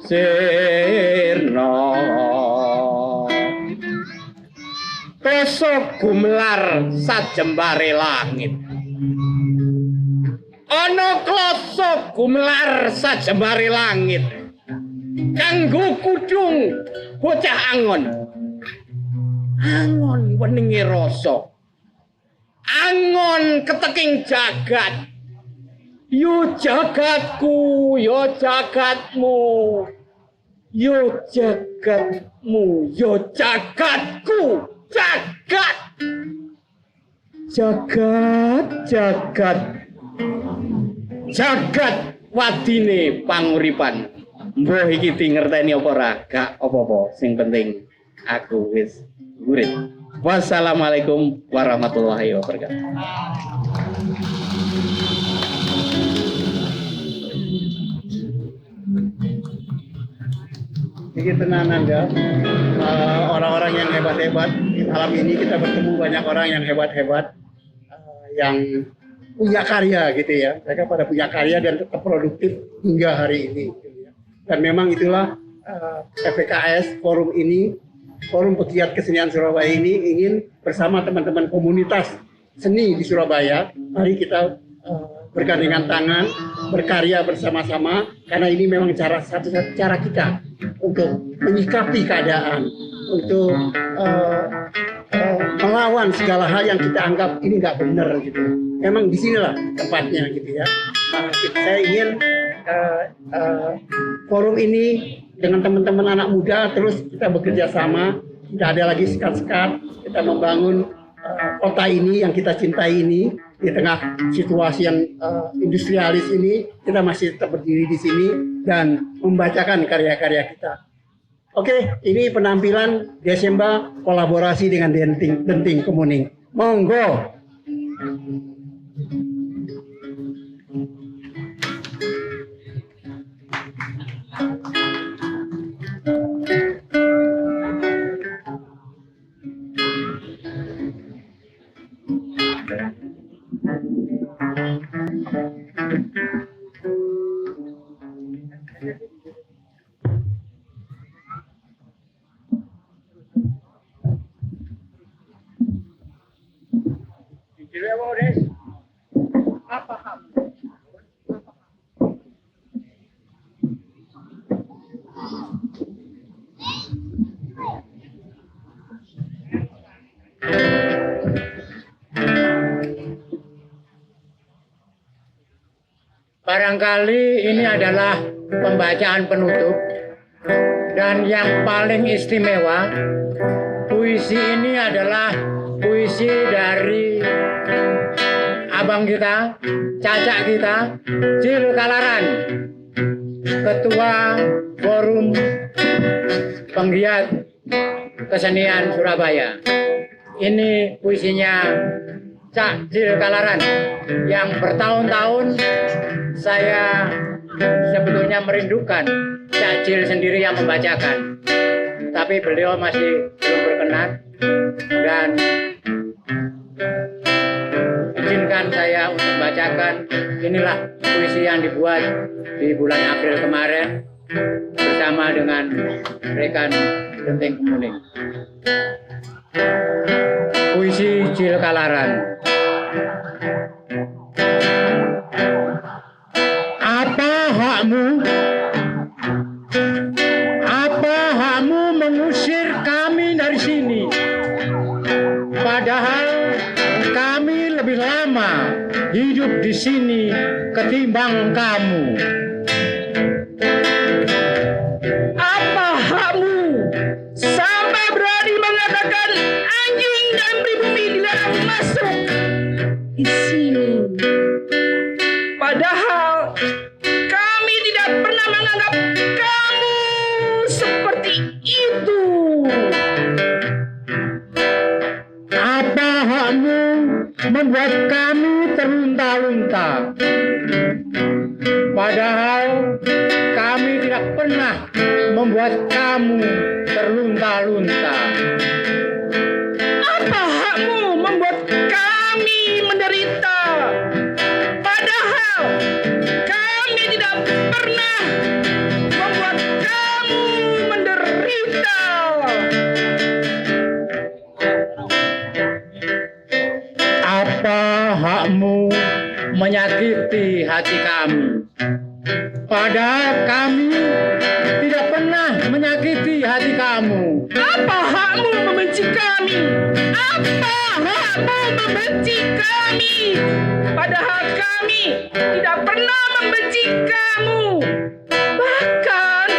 sirna besok gumelar sajembare langit ana klosok gumelar sajembare langit kanggo kudung bocah angon weninge rasa angon keteking jagat yo jagatku yo jagatmu yo jagatmu yo jagatku jagat wadine panguripan mbah iki dingerteni apa ora gak apa-apa sing penting aku wis urip. Wassalamualaikum warahmatullahi wabarakatuh. sedikit tenanan ya. Orang-orang yang hebat-hebat. Malam ini kita bertemu banyak orang yang hebat-hebat, yang punya karya gitu ya. Mereka pada punya karya dan tetap produktif hingga hari ini. Gitu ya. Dan memang itulah FPKS forum ini, Forum Pegiat Kesenian Surabaya ini ingin bersama teman-teman komunitas seni di Surabaya, mari kita bergandengan tangan, berkarya bersama-sama, karena ini memang satu-satu cara kita untuk menyikapi keadaan, untuk melawan segala hal yang kita anggap ini nggak benar gitu. Memang di sinilah tempatnya gitu ya. Saya ingin forum ini dengan teman-teman anak muda terus kita bekerja sama, tidak ada lagi sekat-sekat, kita membangun kota ini yang kita cintai ini di tengah situasi yang industrialis ini, kita masih tetap berdiri di sini dan membacakan karya-karya kita. Oke, ini penampilan Desember kolaborasi dengan Denting Kemuning. Monggo. Barangkali ini adalah pembacaan penutup, dan yang paling istimewa, puisi ini adalah puisi dari abang kita, cacak kita, Cil Kalaran, Ketua Forum Penggiat Kesenian Surabaya. Ini puisinya Cak Cil Kalaran yang bertahun-tahun saya sebetulnya merindukan Cak Cil sendiri yang membacakan, tapi beliau masih belum berkenan, dan izinkan saya untuk membacakan. Inilah puisi yang dibuat di bulan April kemarin bersama dengan rekan Denting Kemuning. Puisi Cil Kalaran. Apa hakmu? Apa hakmu mengusir kami dari sini? Padahal kami lebih lama hidup di sini ketimbang kamu. Apa hakmu sampai berani mengatakan anjing dan pribumi dilarang masuk di sini? Padahal kami tidak pernah menganggap kamu seperti itu. Apa hakmu membuat kami terlunta-lunta? Padahal kami tidak pernah membuat kamu terlunta-lunta. Apa hakmu membuat kami menderita? Padahal kami tidak pernah membuat kamu menderita. Apa hakmu menyakiti hati kami? Padahal kami tidak pernah menyakiti hati kamu. Apa hakmu membenci kami? Apa hakmu membenci kami? Padahal kami tidak pernah membenci kamu. Bahkan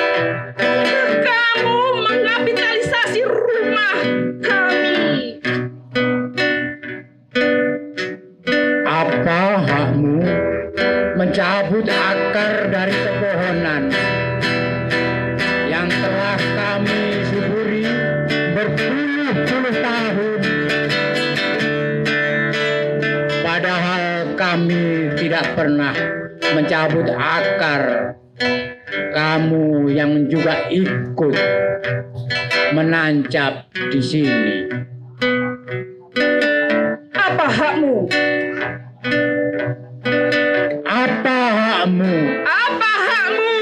kamu mengkapitalisasi rumah kami. Apa hakmu mencabut akar dari pepohonan yang telah kami suburi berpuluh-puluh tahun? Padahal kami tidak pernah mencabut akar kamu yang juga ikut menancap di sini. Apa hakmu? Apa hakmu? Apa hakmu?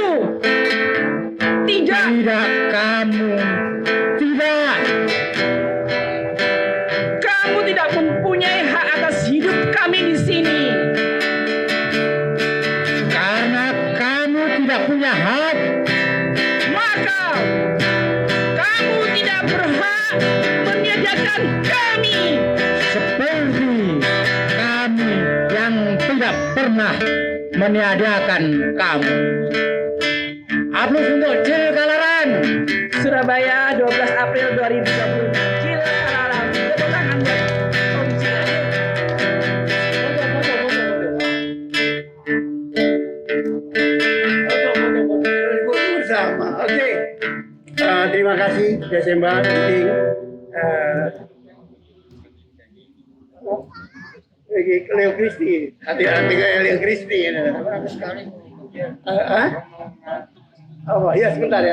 Tidak. Tidak kamu. Tidak. Kamu tidak mempunyai hak atas hidup kami di sini. Karena kamu tidak punya hak, maka kamu tidak berhak meniadakan kami. seperti kami yang tidak pernah meniadakan kamu. Aplaus untuk Jil Kalaran. Surabaya 12 April 2020. Jil Kalaran. Tepuk tangan buat Om Jil. Bersama. Oke. Terima kasih Desember penting. Leo Kristi, hati-hati kayak Leo Kristi. Oh ya sebentar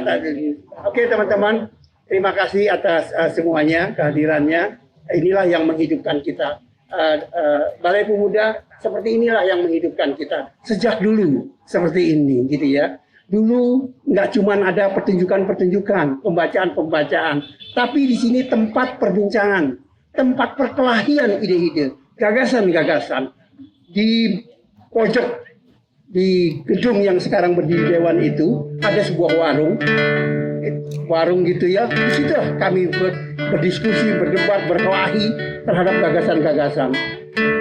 tadi. Oke teman-teman, terima kasih atas semuanya kehadirannya. Inilah yang menghidupkan kita. Balai Pemuda seperti inilah yang menghidupkan kita sejak dulu seperti ini gitu ya. Dulu nggak cuma ada pertunjukan-pertunjukan, pembacaan-pembacaan, tapi di sini tempat perbincangan, tempat perkelahian ide-ide, gagasan-gagasan. Di pojok di gedung yang sekarang berdiri Dewan itu ada sebuah warung gitu ya. Di situ kami berdiskusi, berdebat, berkelahi terhadap gagasan-gagasan.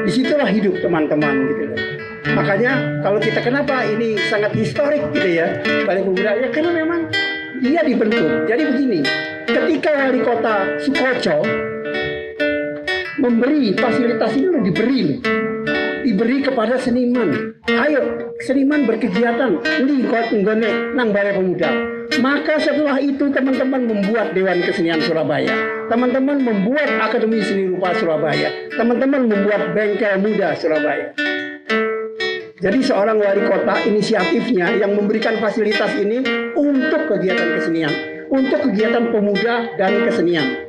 Disitulah hidup teman-teman gitu ya. Makanya kalau kita kenapa ini sangat historik gitu ya Balai Pemuda ya karena memang dia dibentuk. Jadi begini, ketika wali kota Sukoco memberi fasilitas ini diberi kepada seniman. Ayo seniman berkegiatan di Nggone nang Balai Pemuda. Maka setelah itu teman-teman membuat Dewan Kesenian Surabaya, teman-teman membuat Akademi Seni Rupa Surabaya, teman-teman membuat Bengkel Muda Surabaya. Jadi seorang wali kota inisiatifnya yang memberikan fasilitas ini untuk kegiatan kesenian, untuk kegiatan pemuda dan kesenian.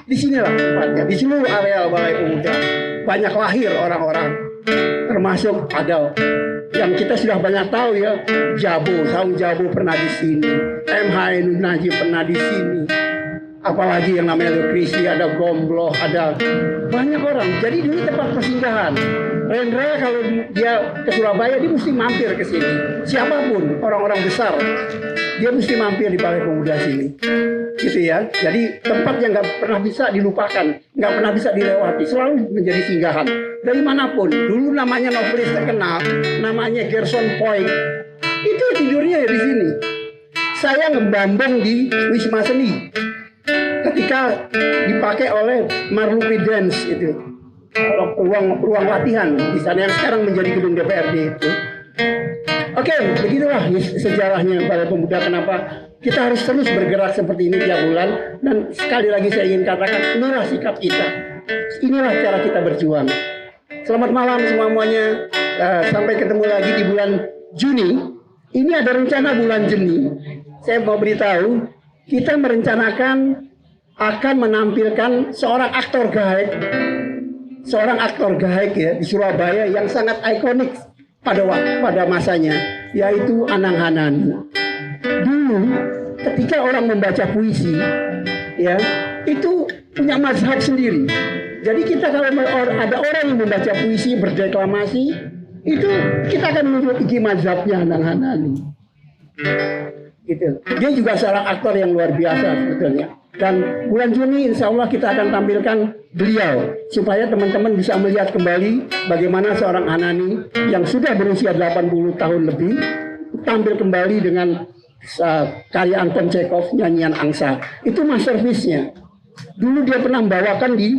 Di sinilah tempatnya, di seluruh area Balai Pemuda banyak lahir orang-orang, termasuk ada yang kita sudah banyak tahu ya, Saung Jabo pernah di sini, MH Ainun Najib pernah di sini, apalagi yang namanya Leo Kristi, ada Gombloh, ada banyak orang. Jadi dulu tempat persinggahan. Rendra kalau dia ke Surabaya dia mesti mampir ke sini. Siapapun orang-orang besar dia mesti mampir di Balai Pemuda sini. Gitu ya. Jadi tempat yang nggak pernah bisa dilupakan, nggak pernah bisa dilewati, selalu menjadi singgahan. Dari manapun. Dulu namanya novelis terkenal, namanya Gerson Poyk. Itu tidurnya ya di sini. Saya ngembambang di Wisma Seni ketika dipakai oleh Marlupi Dance itu. Ruang latihan di sana yang sekarang menjadi gedung DPRD itu. Oke, begitulah sejarahnya Balai Pemuda. Kenapa kita harus terus bergerak seperti ini tiap bulan. Dan sekali lagi saya ingin katakan, inilah sikap kita, inilah cara kita berjuang. Selamat malam semuanya. Sampai ketemu lagi di bulan Juni. Ini ada rencana bulan Juni. Saya mau beritahu, kita merencanakan akan menampilkan seorang aktor gaek ya di Surabaya yang sangat ikonik pada masanya, yaitu Anang Hanani. Dulu ketika orang membaca puisi ya itu punya mazhab sendiri. Jadi kita kalau ada orang yang membaca puisi berdeklamasi itu kita akan mengikuti mazhabnya Anang Hanani. Gitu. Dia juga seorang aktor yang luar biasa sebetulnya. Dan bulan Juni insya Allah kita akan tampilkan beliau supaya teman-teman bisa melihat kembali bagaimana seorang Hanani yang sudah berusia 80 tahun lebih tampil kembali dengan karya Anton Chekhov, nyanyian Angsa. Itu masterpiece-nya. Dulu dia pernah membawakan di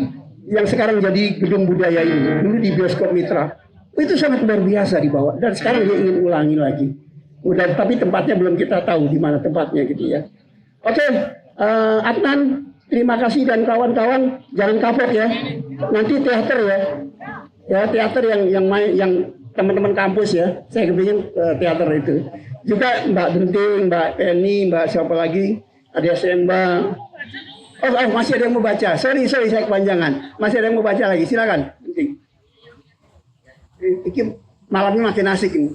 yang sekarang jadi Gedung Budaya ini, dulu di Bioskop Mitra. Itu sangat luar biasa dibawa dan sekarang dia ingin ulangi lagi. Tapi tempatnya belum kita tahu di mana tempatnya gitu ya. Oke. Adnan, terima kasih dan kawan-kawan jangan kapok ya. Nanti teater ya. Ya teater yang teman-teman kampus ya. Saya kepingin teater itu. Juga Mbak Denting, Mbak Penny, Mbak siapa lagi? Ada Semba. Oh, masih ada yang mau baca. Sorry saya kepanjangan. Masih ada yang mau baca lagi. Silakan. Denting. Ini malamnya makin asik ini.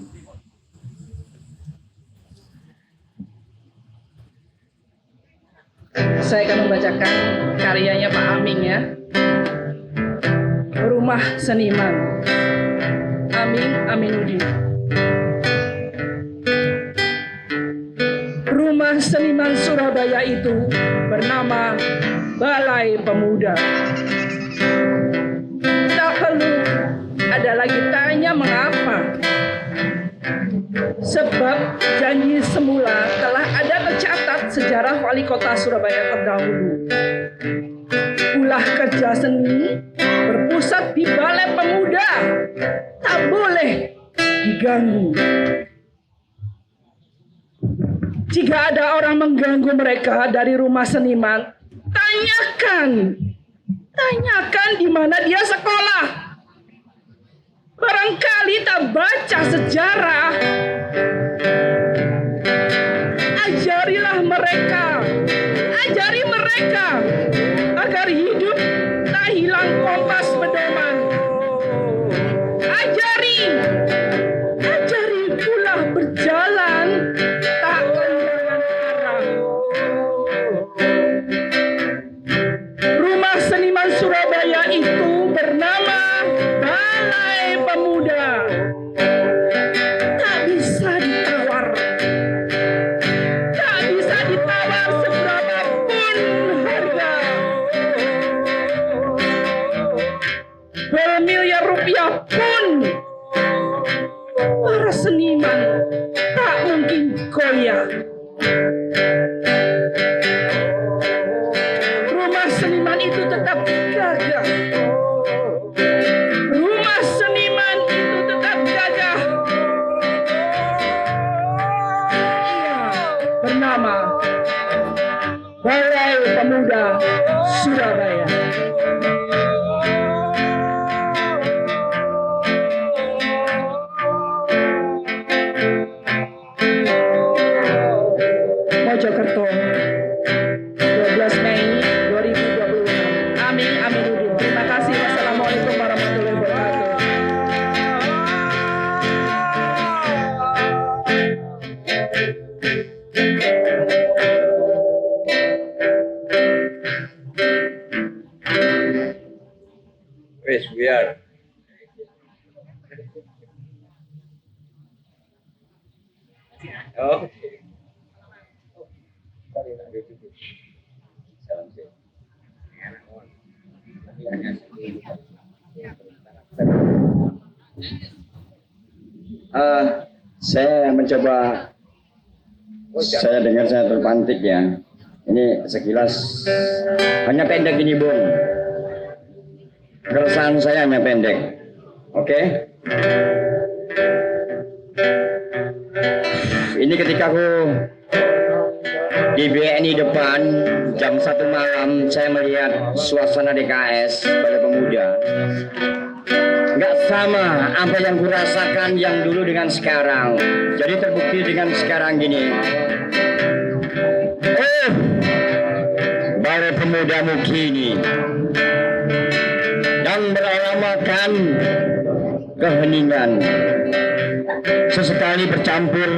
Saya akan membacakan karyanya Pak Aming ya. Rumah Seniman. Aming Aminuddin. Rumah seniman Surabaya itu bernama Balai Pemuda. Tak perlu ada lagi tanya mengapa. Sebab janji semula telah ada tercatat sejarah wali kota Surabaya terdahulu. Ulah kerja seni berpusat di Balai Pemuda, tak boleh diganggu. Jika ada orang mengganggu mereka dari rumah seniman, tanyakan di mana dia sekolah. Barangkali tak baca sejarah. Ajari mereka agar hidup tak hilang kompas pedoman. Ajari pula berjalan tak kehilangan arah. Rumah seniman Surabaya itu bernama Balai Pemuda. Tak bisa ditawar seberapapun harga. Bermiliar rupiah pun para seniman tak mungkin goyah. Rumah seniman itu tetap gagah. Rumah seniman itu tetap gagah. Ia bernama Balai Pemuda Surabaya. Mojokerto, 12 Mei 2026. Aming Aminuddin. Terima kasih. Wassalamualaikum warahmatullahi wabarakatuh. Wes biar. Oh. Saya mencoba, saya dengar saya terpantik ya. Ini sekilas hanya pendek ini Bung. Keresahan saya hanya pendek. Oke. Ini ketika aku di BNI depan jam 1 malam saya melihat suasana DKS Balai Pemuda. Nggak sama apa yang kurasakan yang dulu dengan sekarang. Jadi terbukti dengan sekarang gini. Balai Pemudamu kini dan beralamakan keheningan. Sesekali bercampur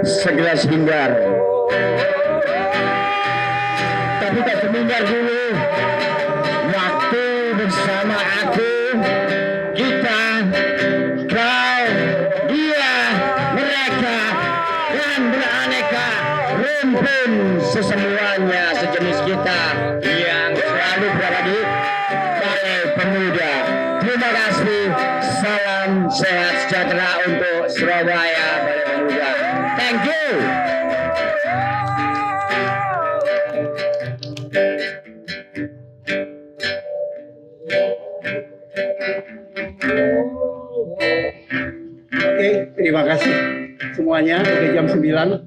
segelas hinggar. Tapi tak seminggar dulu waktu bersama aku, kita, kau, dia, mereka, dan beraneka rumpun sesemuanya sejenis kita yang selalu berada di Balai Pemuda. Terima kasih, salam sehat sejahtera untuk Surabaya Balai Pemuda. Thank you. Oke, terima kasih semuanya. Udah jam 9.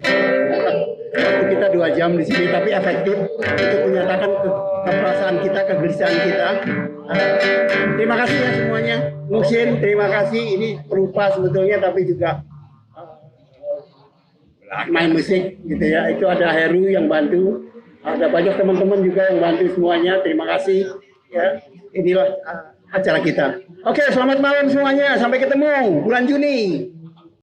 Waktu kita 2 jam di sini, tapi efektif untuk menyatakan keperasaan kita, kegelisahan kita. Terima kasih ya semuanya. Muhsin, terima kasih. Ini perupa sebetulnya, tapi juga main musik gitu ya. Itu ada Heru yang bantu, ada banyak teman-teman juga yang bantu semuanya. Terima kasih ya. Inilah acara kita. Oke, selamat malam semuanya. Sampai ketemu bulan Juni.